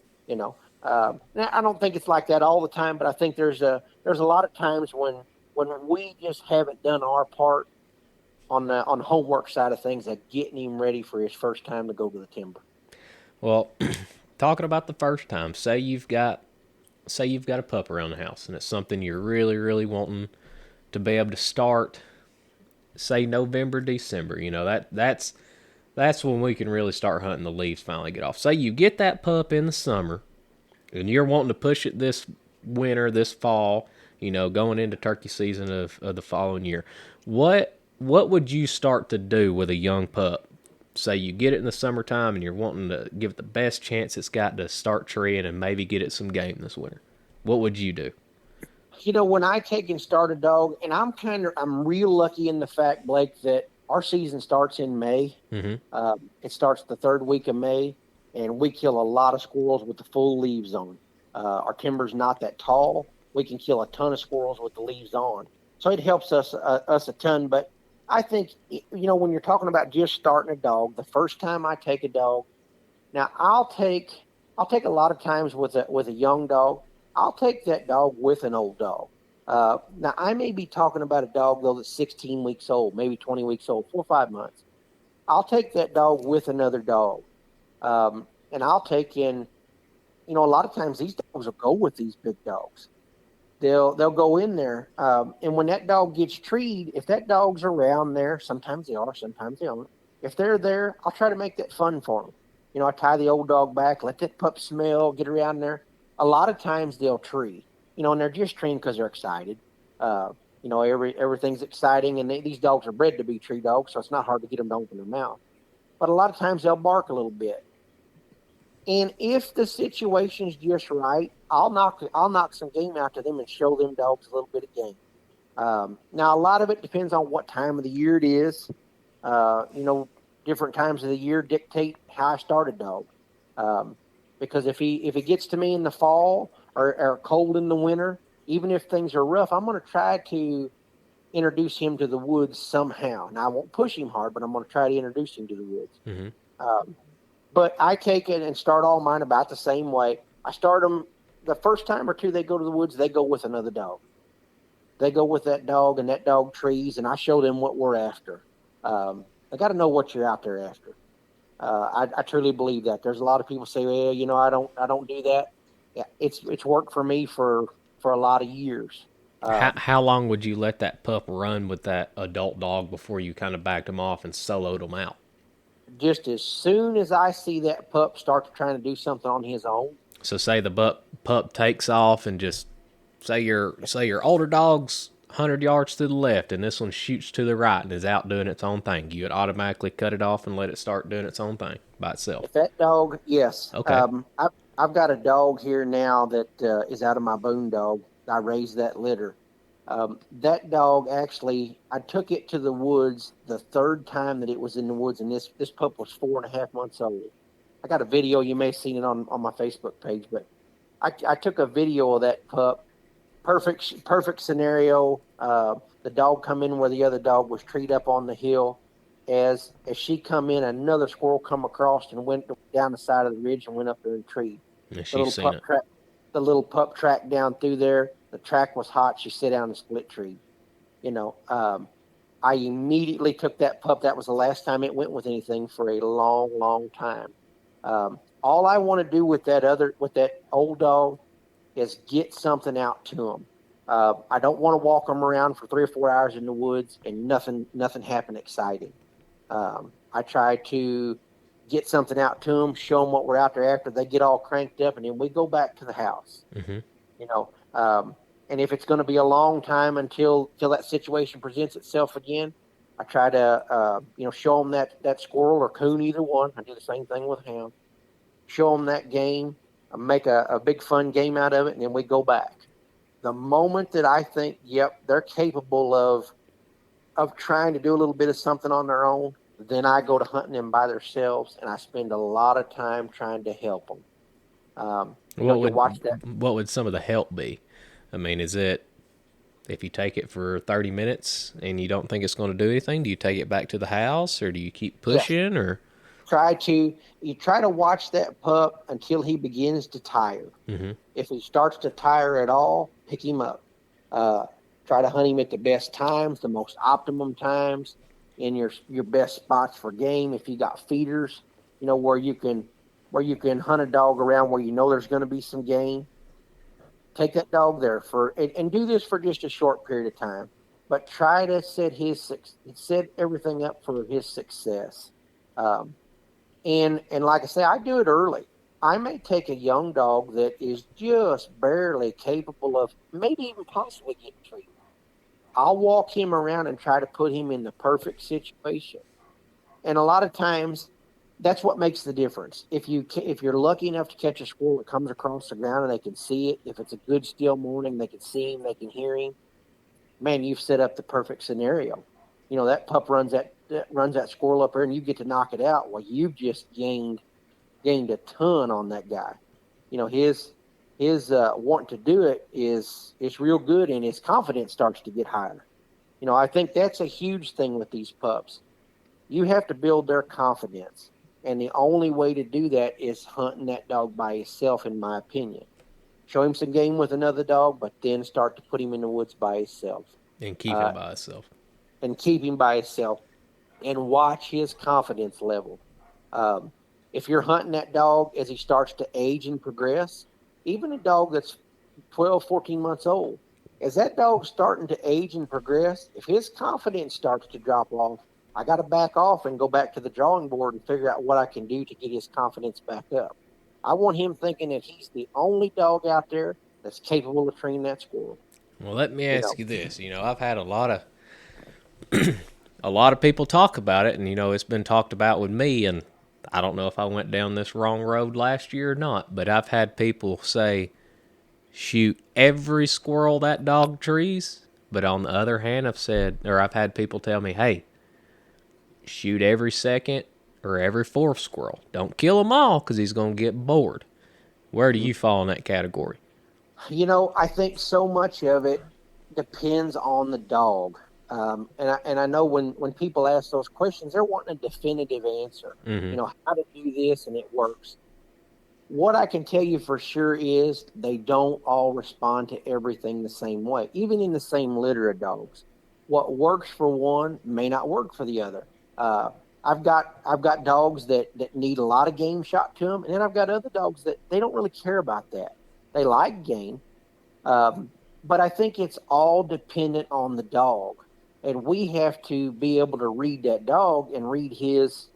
I don't think it's like that all the time, but I think there's a lot of times when we just haven't done our part on the homework side of things, of getting him ready for his first time to go to the timber. Well, talking about the first time, say you've got a pup around the house, and it's something you're really, really wanting to be able to start, say November, December. That's when we can really start hunting the leaves finally get off. Say you get that pup in the summer, and you're wanting to push it this winter, this fall, going into turkey season of the following year. What would you start to do with a young pup? say you get it in the summertime and you're wanting to give it the best chance it's got to start treeing and maybe get it some game this winter, what would you do? When I take and start a dog, and I'm real lucky in the fact, Blake, that our season starts in May. Mm-hmm. It starts the third week of May, and we kill a lot of squirrels with the full leaves on. Our timber's not that tall. We can kill a ton of squirrels with the leaves on, so it helps us a ton. But I think when you're talking about just starting a dog, the first time I take a dog, now I'll take a lot of times with a young dog. I'll take that dog with an old dog. Now, I may be talking about a dog, though, that's 16 weeks old, maybe 20 weeks old, 4 or 5 months. I'll take that dog with another dog. And I'll take in, a lot of times these dogs will go with these big dogs. They'll go in there. And when that dog gets treed, if that dog's around there, sometimes they are, sometimes they aren't. If they're there, I'll try to make that fun for them. I tie the old dog back, let that pup smell, get around there. A lot of times they'll tree, and they're just treeing because they're excited. Everything's exciting, and these dogs are bred to be tree dogs, so it's not hard to get them to open their mouth. But a lot of times they'll bark a little bit. And if the situation's just right, I'll knock some game out to them and show them dogs a little bit of game. Now, a lot of it depends on what time of the year it is. Different times of the year dictate how I start a dog. Because if he gets to me in the fall or cold in the winter, even if things are rough, I'm going to try to introduce him to the woods somehow. Now, I won't push him hard, but I'm going to try to introduce him to the woods. Mm-hmm. But I take it and start all mine about the same way. I start them the first time or two they go to the woods, they go with another dog. They go with that dog, and that dog trees, and I show them what we're after. I got to know what you're out there after. I truly believe that. There's a lot of people say, well, I don't do that. Yeah, it's worked for me for a lot of years. How long would you let that pup run with that adult dog before you kind of backed him off and soloed him out? Just as soon as I see that pup start trying to do something on his own. So say the pup takes off and just say your older dog's 100 yards to the left and this one shoots to the right and is out doing its own thing. You would automatically cut it off and let it start doing its own thing by itself. If that dog, yes. Okay. I've got a dog here now that is out of my boon dog. I raised that litter. That dog actually, I took it to the woods the third time that it was in the woods, and this pup was 4.5 months old. I got a video. You may have seen it on my Facebook page, but I took a video of that pup. Perfect scenario. The dog come in where the other dog was treed up on the hill. As she come in, another squirrel come across and went down the side of the ridge and went up there and treed. The little pup tracked down through there. The track was hot. She sat down and split tree. I immediately took that pup. That was the last time it went with anything for a long, long time. All I want to do with that old dog is get something out to him. I don't want to walk them around for 3 or 4 hours in the woods and nothing happen exciting. I try to get something out to them, show them what we're out there after. They get all cranked up, and then we go back to the house. Mm-hmm. And if it's going to be a long time until that situation presents itself again, I try to show them that squirrel or coon, either one. I do the same thing with hound. Show them that game, make a big fun game out of it, and then we go back. The moment that I think, yep, they're capable of trying to do a little bit of something on their own, then I go to hunting them by themselves, and I spend a lot of time trying to help them. What would some of the help be? I mean, is it if you take it for 30 minutes and you don't think it's going to do anything, do you take it back to the house or do you keep pushing? Yes. Or you try to watch that pup until he begins to tire. Mm-hmm. If he starts to tire at all, pick him up. Try to hunt him at the best times, the most optimum times, in your best spots for game. If you got feeders, where you can hunt a dog around where there's going to be some game. Take that dog there and do this for just a short period of time, but try to set everything up for his success. And like I say, I do it early. I may take a young dog that is just barely capable of maybe even possibly getting treated. I'll walk him around and try to put him in the perfect situation. And a lot of times, that's what makes the difference. If you're lucky enough to catch a squirrel that comes across the ground and they can see it, if it's a good still morning, they can see him, they can hear him. Man, you've set up the perfect scenario. That pup runs that squirrel up there, and you get to knock it out. Well, you've just gained a ton on that guy. His wanting to do it's real good, and his confidence starts to get higher. I think that's a huge thing with these pups. You have to build their confidence. And the only way to do that is hunting that dog by himself, in my opinion. Show him some game with another dog, but then start to put him in the woods by himself. And keep him by himself. And keep him by himself. And watch his confidence level. If you're hunting that dog as he starts to age and progress, even a dog that's 12, 14 months old, as that dog's starting to age and progress, if his confidence starts to drop off, I got to back off and go back to the drawing board and figure out what I can do to get his confidence back up. I want him thinking that he's the only dog out there that's capable of training that squirrel. Well, let me ask you this. I've had a lot of people talk about it, and it's been talked about with me, and I don't know if I went down this wrong road last year or not, but I've had people say, shoot every squirrel that dog trees. But on the other hand, I've had people tell me, hey, shoot every second or every fourth squirrel. Don't kill them all because he's going to get bored. Where do you fall in that category? I think so much of it depends on the dog. And I know when people ask those questions, they're wanting a definitive answer. Mm-hmm. How to do this and it works. What I can tell you for sure is they don't all respond to everything the same way, even in the same litter of dogs. What works for one may not work for the other. I've got dogs that need a lot of game shot to them, and then I've got other dogs that they don't really care about that. They like game, but I think it's all dependent on the dog, and we have to be able to read that dog and read his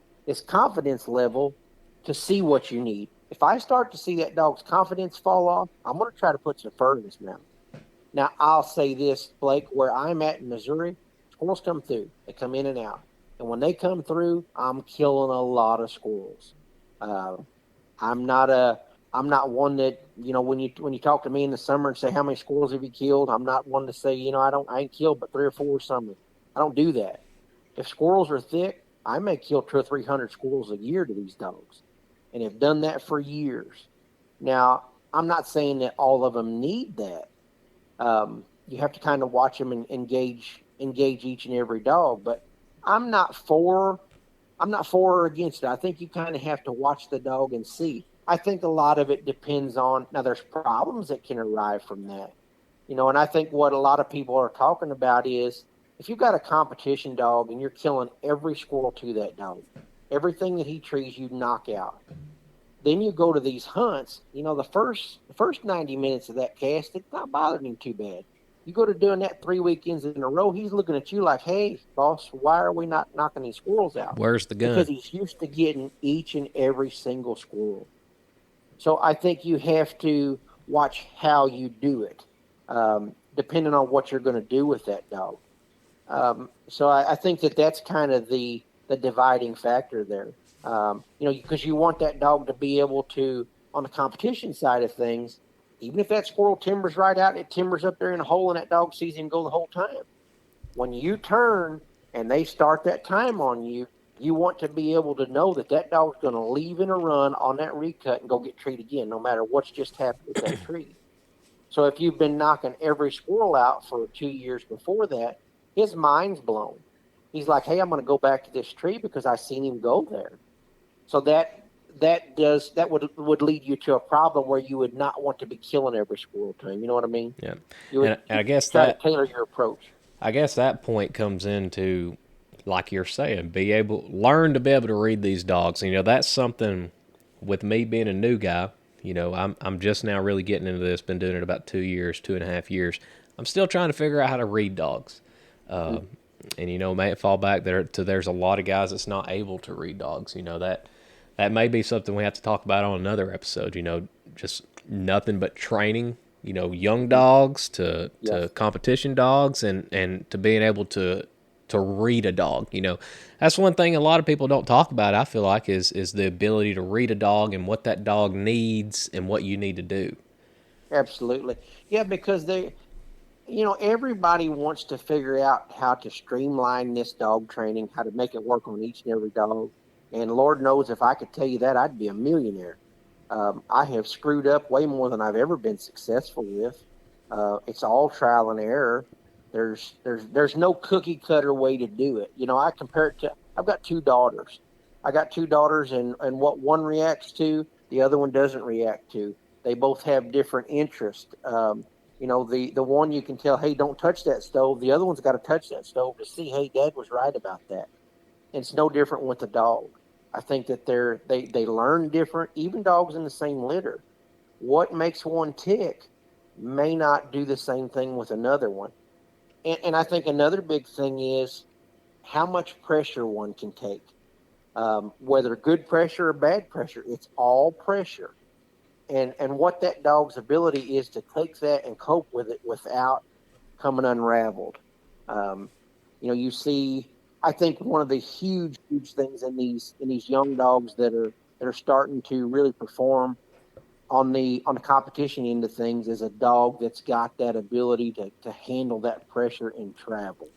confidence level to see what you need. If I start to see that dog's confidence fall off, I'm going to try to put some fur in his mouth. Now, I'll say this, Blake, where I'm at in Missouri, squirrels come through. They come in and out. And when they come through, I'm killing a lot of squirrels. I'm not one that, when you talk to me in the summer and say, how many squirrels have you killed? I'm not one to say, I ain't killed but 3 or 4 summer. I don't do that. If squirrels are thick, I may kill 200 or 300 squirrels a year to these dogs, and have done that for years. Now, I'm not saying that all of them need that. You have to kind of watch them and engage each and every dog, but I'm not for or against it. I think you kind of have to watch the dog and see. I think a lot of it depends on, now there's problems that can arise from that. And I think what a lot of people are talking about is, if you've got a competition dog and you're killing every squirrel to that dog, everything that he trees you knock out, then you go to these hunts, the first 90 minutes of that cast, it's not bothering him too bad. You go to doing that 3 weekends in a row, he's looking at you like, hey, boss, why are we not knocking these squirrels out? Where's the gun? Because he's used to getting each and every single squirrel. So I think you have to watch how you do it, depending on what you're going to do with that dog. So I think that's kind of the dividing factor there. Because you want that dog to be able to, on the competition side of things, even if that squirrel timbers right out, it timbers up there in a hole and that dog sees him go the whole time. When you turn and they start that time on you, you want to be able to know that dog's going to leave in a run on that recut and go get treed again, no matter what's just happened with that tree. So if you've been knocking every squirrel out for 2 years before that, his mind's blown. He's like, hey, I'm going to go back to this tree because I seen him go there. So that would lead you to a problem where you would not want to be killing every squirrel to him. You know what I mean? Yeah. And I guess try to tailor your approach. I guess that point comes into, like you're saying, learn to be able to read these dogs. That's something with me being a new guy. I'm just now really getting into this. Been doing it about 2 years, 2.5 years. I'm still trying to figure out how to read dogs. And may it fall back there to there's a lot of guys that's not able to read dogs. That may be something we have to talk about on another episode. Just nothing but training. Young dogs to competition dogs and to being able to to read a dog. That's one thing a lot of people don't talk about, I feel like, is the ability to read a dog and what that dog needs and what you need to do. Absolutely. Yeah, because everybody wants to figure out how to streamline this dog training, how to make it work on each and every dog. And Lord knows if I could tell you that, I'd be a millionaire. I have screwed up way more than I've ever been successful with. It's all trial and error. There's no cookie cutter way to do it. I compare it to, I've got two daughters. I got two daughters, and what one reacts to, the other one doesn't react to. They both have different interests. The one you can tell, hey, don't touch that stove. The other one's got to touch that stove to see, hey, Dad was right about that. And it's no different with the dog. I think that they learn different, even dogs in the same litter. What makes one tick may not do the same thing with another one. And I think another big thing is how much pressure one can take. Whether good pressure or bad pressure, it's all pressure. And what that dog's ability is to take that and cope with it without coming unraveled. You see, I think one of the huge things in these young dogs that are starting to really perform on the competition end of things is a dog that's got that ability to handle that pressure in travel.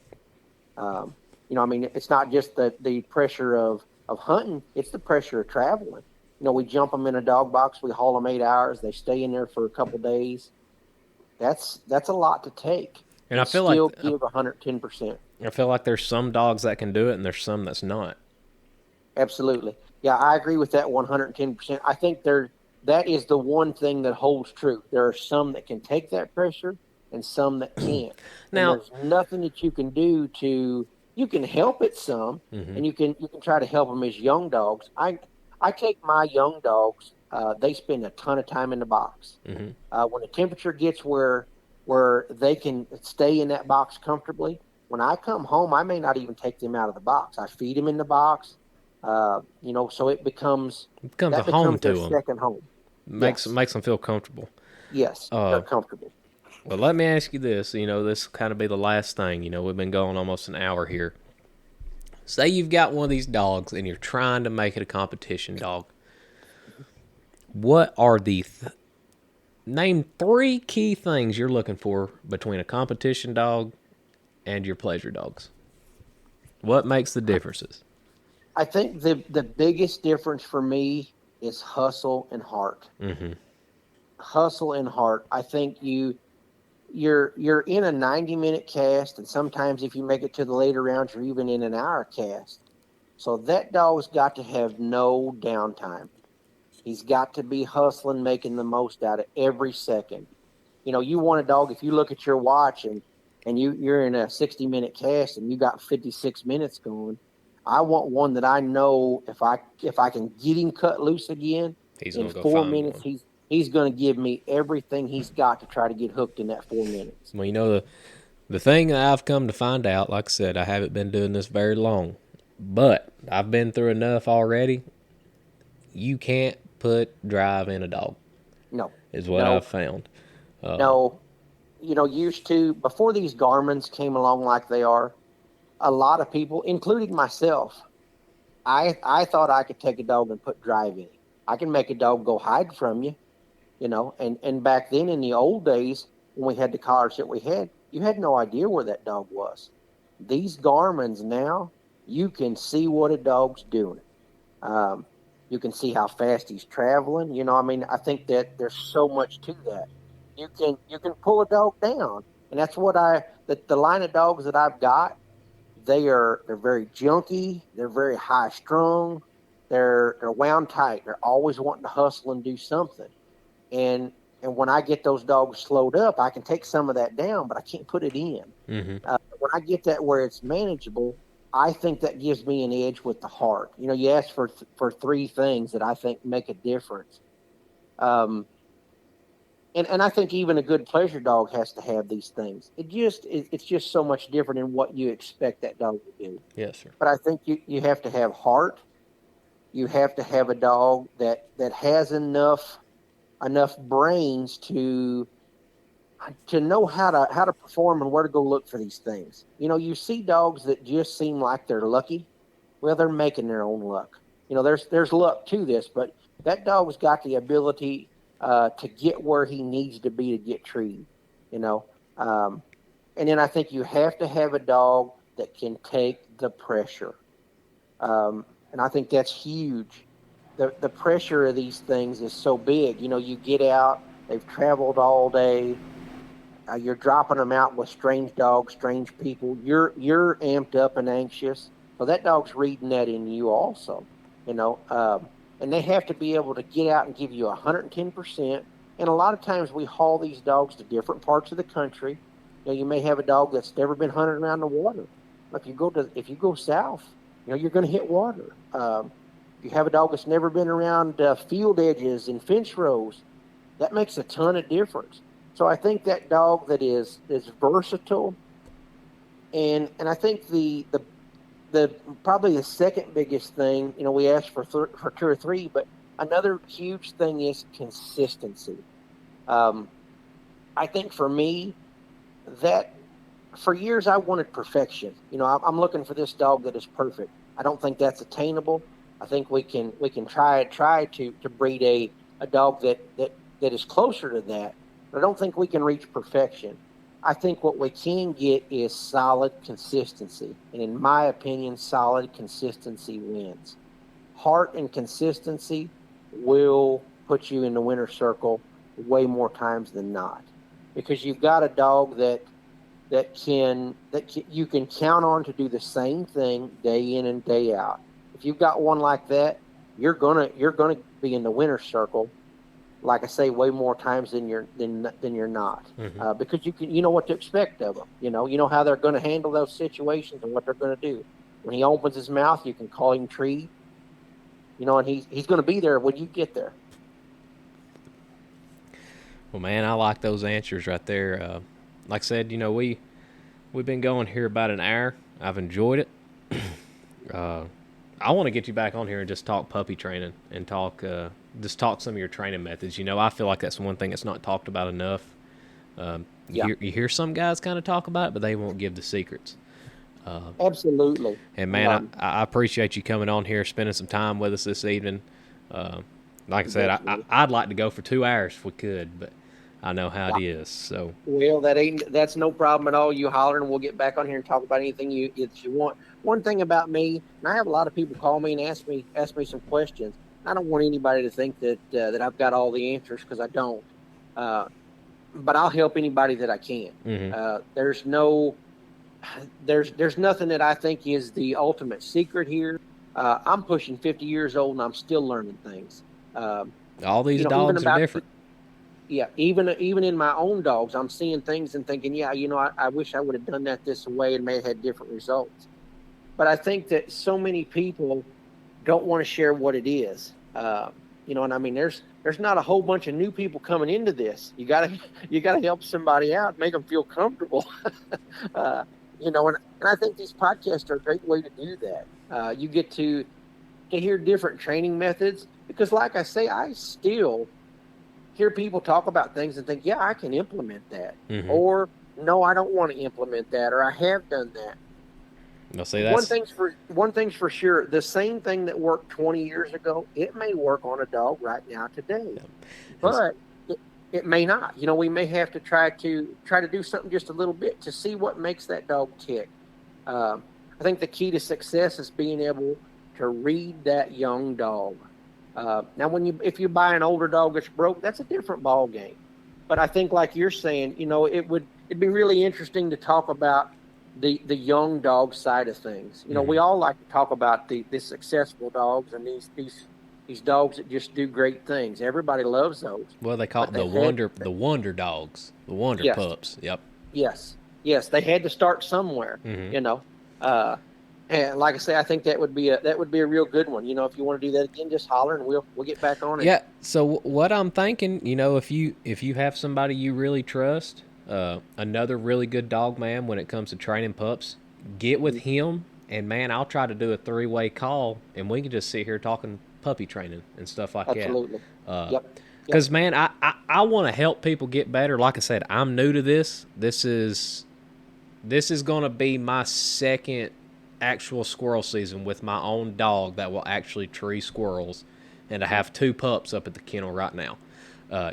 It's not just the pressure of hunting; it's the pressure of traveling. We jump them in a dog box, we haul them 8 hours, they stay in there for a couple days. That's a lot to take. And I feel still like give 110%. I feel like there's some dogs that can do it, and there's some that's not. Absolutely. Yeah, I agree with that 110%. I think that is the one thing that holds true. There are some that can take that pressure and some that can't. Now, and there's nothing that you can do you can help it some, and you can try to help them as young dogs. I take my young dogs, they spend a ton of time in the box. When the temperature gets where they can stay in that box comfortably, when I come home, I may not even take them out of the box. I feed them in the box, so it becomes a home to their them. second home. Makes them feel comfortable. Yes, they're comfortable. Well, let me ask you this. This will kind of be the last thing. We've been going almost an hour here. Say you've got one of these dogs and you're trying to make it a competition dog. What are name 3 key things you're looking for between a competition dog and your pleasure dogs? What makes the differences? I think the biggest difference for me is hustle and heart. Hustle and heart. I think you're in a 90-minute cast, and sometimes if you make it to the later rounds, you're even in an hour cast. So that dog's got to have no downtime. He's got to be hustling, making the most out of every second. You want a dog, if you look at your watch and you're in a 60-minute cast and you got 56 minutes going, I want one that I know if I can get him cut loose again, in 4 minutes, he's going to give me everything he's got to try to get hooked in that 4 minutes. Well, the thing that I've come to find out, like I said, I haven't been doing this very long, but I've been through enough already. You can't put drive in a dog. No. Is what I've found. No. Used to, before these Garmins came along like they are, a lot of people, including myself, I thought I could take a dog and put drive in it. I can make a dog go hide from you, and back then in the old days when we had the collars that we had, you had no idea where that dog was. These Garmins now, you can see what a dog's doing. You can see how fast he's traveling. I think that there's so much to that. You can pull a dog down, and that's what the line of dogs that I've got. They're very junky. They're very high strung. They're wound tight. They're always wanting to hustle and do something. And when I get those dogs slowed up, I can take some of that down, but I can't put it in. When I get that where it's manageable, I think that gives me an edge with the heart. You asked for 3 things that I think make a difference. And I think even a good pleasure dog has to have these things. It's just so much different in what you expect that dog to do. Yes, sir. But I think you have to have heart. You have to have a dog that has enough brains to to know how to perform and where to go look for these things. You see dogs that just seem like they're lucky. Well, they're making their own luck. There's luck to this, but that dog's got the ability to get where he needs to be to get treated. You know, um, and then I think you have to have a dog that can take the pressure, and I think that's huge. The pressure of these things is so big. You get out, they've traveled all day, you're dropping them out with strange dogs, strange people. You're amped up and anxious. So that dog's reading that in you also, you know. And they have to be able to get out and give you 110%. And a lot of times we haul these dogs to different parts of the country. You may have a dog that's never been hunted around the water. If you go south, you're going to hit water. You have a dog that's never been around field edges and fence rows. That makes a ton of difference. So I think that dog that is versatile, and I think the probably the second biggest thing, we asked for for two or three, but another huge thing is consistency. Um, I think for me, that for years I wanted perfection. I'm looking for this dog that is perfect. I don't think that's attainable. I think we can try to breed a dog that is closer to that. But I don't think we can reach perfection. I think what we can get is solid consistency. And in my opinion, solid consistency wins. Heart and consistency will put you in the winner's circle way more times than not. Because you've got a dog that you can count on to do the same thing day in and day out. If you've got one like that, you're gonna be in the winner's circle, like I say, way more times than you're not, because you know what to expect of them. You know how they're going to handle those situations and what they're going to do. When he opens his mouth, you can call him treat. And he's going to be there when you get there. Well, man, I like those answers right there. Like I said, we've been going here about an hour. I've enjoyed it. I want to get you back on here and just talk puppy training and just talk some of your training methods. I feel like that's one thing that's not talked about enough. You hear some guys kind of talk about it, but they won't give the secrets. Absolutely. And man, I appreciate you coming on here, spending some time with us this evening. Like I said, I'd like to go for 2 hours if we could, but I know how it is. So well, that's no problem at all. You holler, and we'll get back on here and talk about anything you want. One thing about me, and I have a lot of people call me and ask me some questions. I don't want anybody to think that I've got all the answers, because I don't. But I'll help anybody that I can. There's nothing that I think is the ultimate secret here. I'm pushing 50 years old and I'm still learning things. All these dogs are different. Yeah, even in my own dogs, I'm seeing things and thinking, I wish I would have done that this way and may have had different results. But I think that so many people don't want to share what it is. And I mean, there's not a whole bunch of new people coming into this. You gotta help somebody out, make them feel comfortable. And I think these podcasts are a great way to do that. You get to hear different training methods, because like I say, I still hear people talk about things and think, yeah, I can implement that. Or no, I don't want to implement that, or I have done that. I'll say that's one thing's for sure. The same thing that worked 20 years ago, it may work on a dog right now today, but it may not. We may have to try to do something just a little bit to see what makes that dog tick. I think the key to success is being able to read that young dog. Now, if you buy an older dog that's broke, that's a different ball game. But I think, like you're saying, it'd be really interesting to talk about the young dog side of things. We all like to talk about the successful dogs and these dogs that just do great things. Everybody loves those. Well, they call it the wonder dogs, the wonder pups. Yep. Yes, they had to start somewhere. And like I say, I think that would be a real good one. If you want to do that again, just holler and we'll get back on it. Yeah. So what I'm thinking, if you have somebody you really trust, another really good dog man when it comes to training pups, get with him, and man, I'll try to do a 3-way call, and we can just sit here talking puppy training and stuff like Absolutely. that. Yep. Because, man, I want to help people get better. Like I said, I'm new to this. This is going to be my second actual squirrel season with my own dog that will actually tree squirrels, and to have 2 pups up at the kennel right now.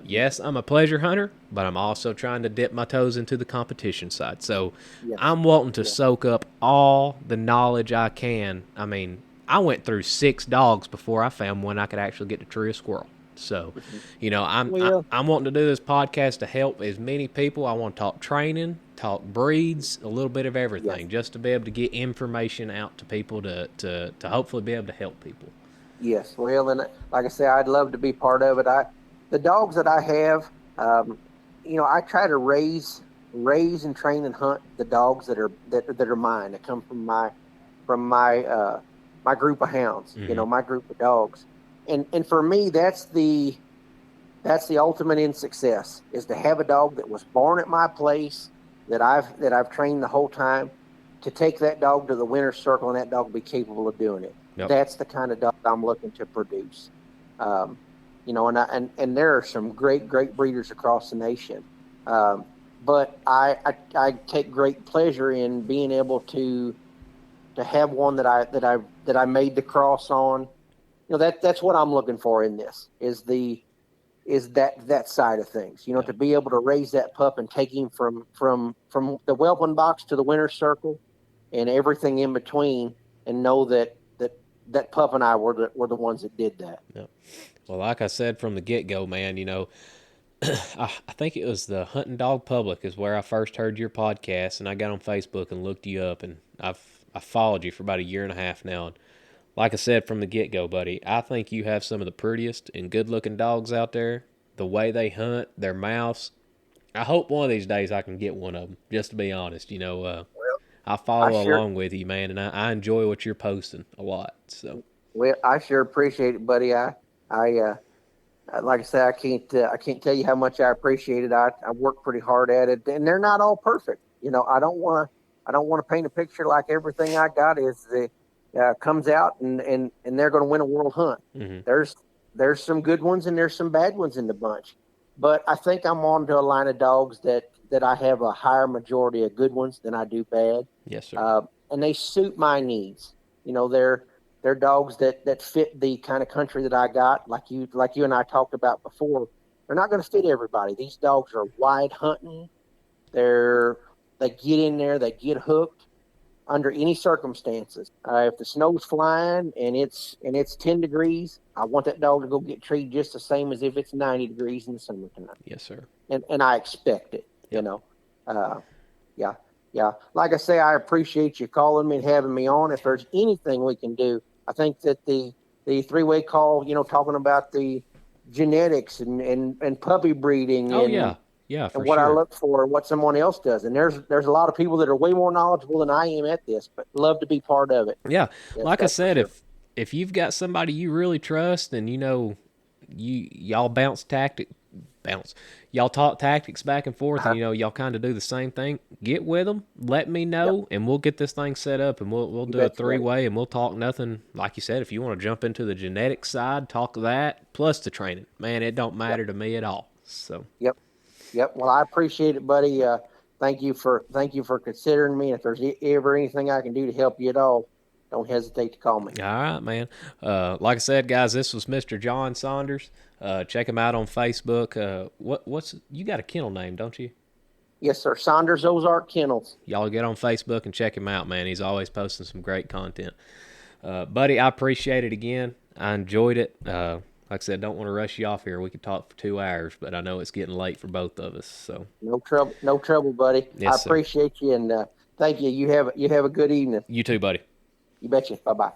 Yes, I'm a pleasure hunter, but I'm also trying to dip my toes into the competition side. So Yes. I'm wanting to soak up all the knowledge I can. I mean, I went through 6 dogs before I found one I could actually get to tree a squirrel. So, I'm wanting to do this podcast to help as many people. I want to talk training, talk breeds, a little bit of everything, just to be able to get information out to people to hopefully be able to help people. Yes, well, and like I say, I'd love to be part of it. The dogs that I have, I try to raise and train and hunt the dogs that are mine, that come from my group of hounds. Mm-hmm. My group of dogs, and for me, that's the ultimate in success, is to have a dog that was born at my place, that I've trained the whole time, to take that dog to the winner's circle and that dog be capable of doing it. Yep. That's the kind of dog I'm looking to produce. And there are some great breeders across the nation. But I take great pleasure in being able to have one that I made the cross on. That's what I'm looking for in this, is that side of things. To be able to raise that pup and take him from the whelping box to the winner's circle and everything in between, and know that pup and I were the ones that did that. Yep. Well, like I said from the get-go, man, I think it was the Hunting Dog Public is where I first heard your podcast, and I got on Facebook and looked you up, and I followed you for about 1.5 years now. And like I said from the get-go, buddy, I think you have some of the prettiest and good-looking dogs out there. The way they hunt, their mouths. I hope one of these days I can get one of them, just to be honest. I follow along with you, man, and I enjoy what you're posting a lot. So, well, I sure appreciate it, buddy. I like I said, I can't tell you how much I appreciate it. I work pretty hard at it, and they're not all perfect. I don't want to paint a picture like everything I got is comes out and they're going to win a world hunt. Mm-hmm. There's some good ones and there's some bad ones in the bunch, but I think I'm on to a line of dogs that I have a higher majority of good ones than I do bad. Yes, sir. And they suit my needs. They're dogs that fit the kind of country that I got, like you and I talked about before. They're not going to fit everybody. These dogs are wide hunting. They get in there, they get hooked under any circumstances. If the snow's flying and it's 10 degrees, I want that dog to go get treated just the same as if it's 90 degrees in the summertime. Yes, sir. And I expect it. Yep. Yeah. Like I say, I appreciate you calling me and having me on. If there's anything we can do, I think that the 3-way call, talking about the genetics and puppy breeding. Oh, and, yeah, for and what sure. I look for and what someone else does. And there's a lot of people that are way more knowledgeable than I am at this, but love to be part of it. Yeah. Like I said, sure. If you've got somebody you really trust and y'all y'all talk tactics back and forth, and y'all kind of do the same thing, get with them, let me know, and we'll get this thing set up, and we'll do a 3-way, and we'll talk nothing. Like you said, if you want to jump into the genetics side, talk that plus the training. Man, it don't matter to me at all. So Yep. Well, I appreciate it, buddy. Thank you for considering me. If there's ever anything I can do to help you at all, don't hesitate to call me. All right, man. Like I said, guys, this was Mr. John Saunders. Check him out on Facebook. What's you got a kennel name, don't you? Yes, sir. Saunders Ozark Kennels. Y'all get on Facebook and check him out, man. He's always posting some great content. Buddy, I appreciate it again. I enjoyed it. Like I said, don't want to rush you off here. We could talk for 2 hours, but I know it's getting late for both of us. So no trouble, buddy. Yes, I appreciate you, and thank you. You have a good evening. You too, buddy. You betcha. Bye-bye.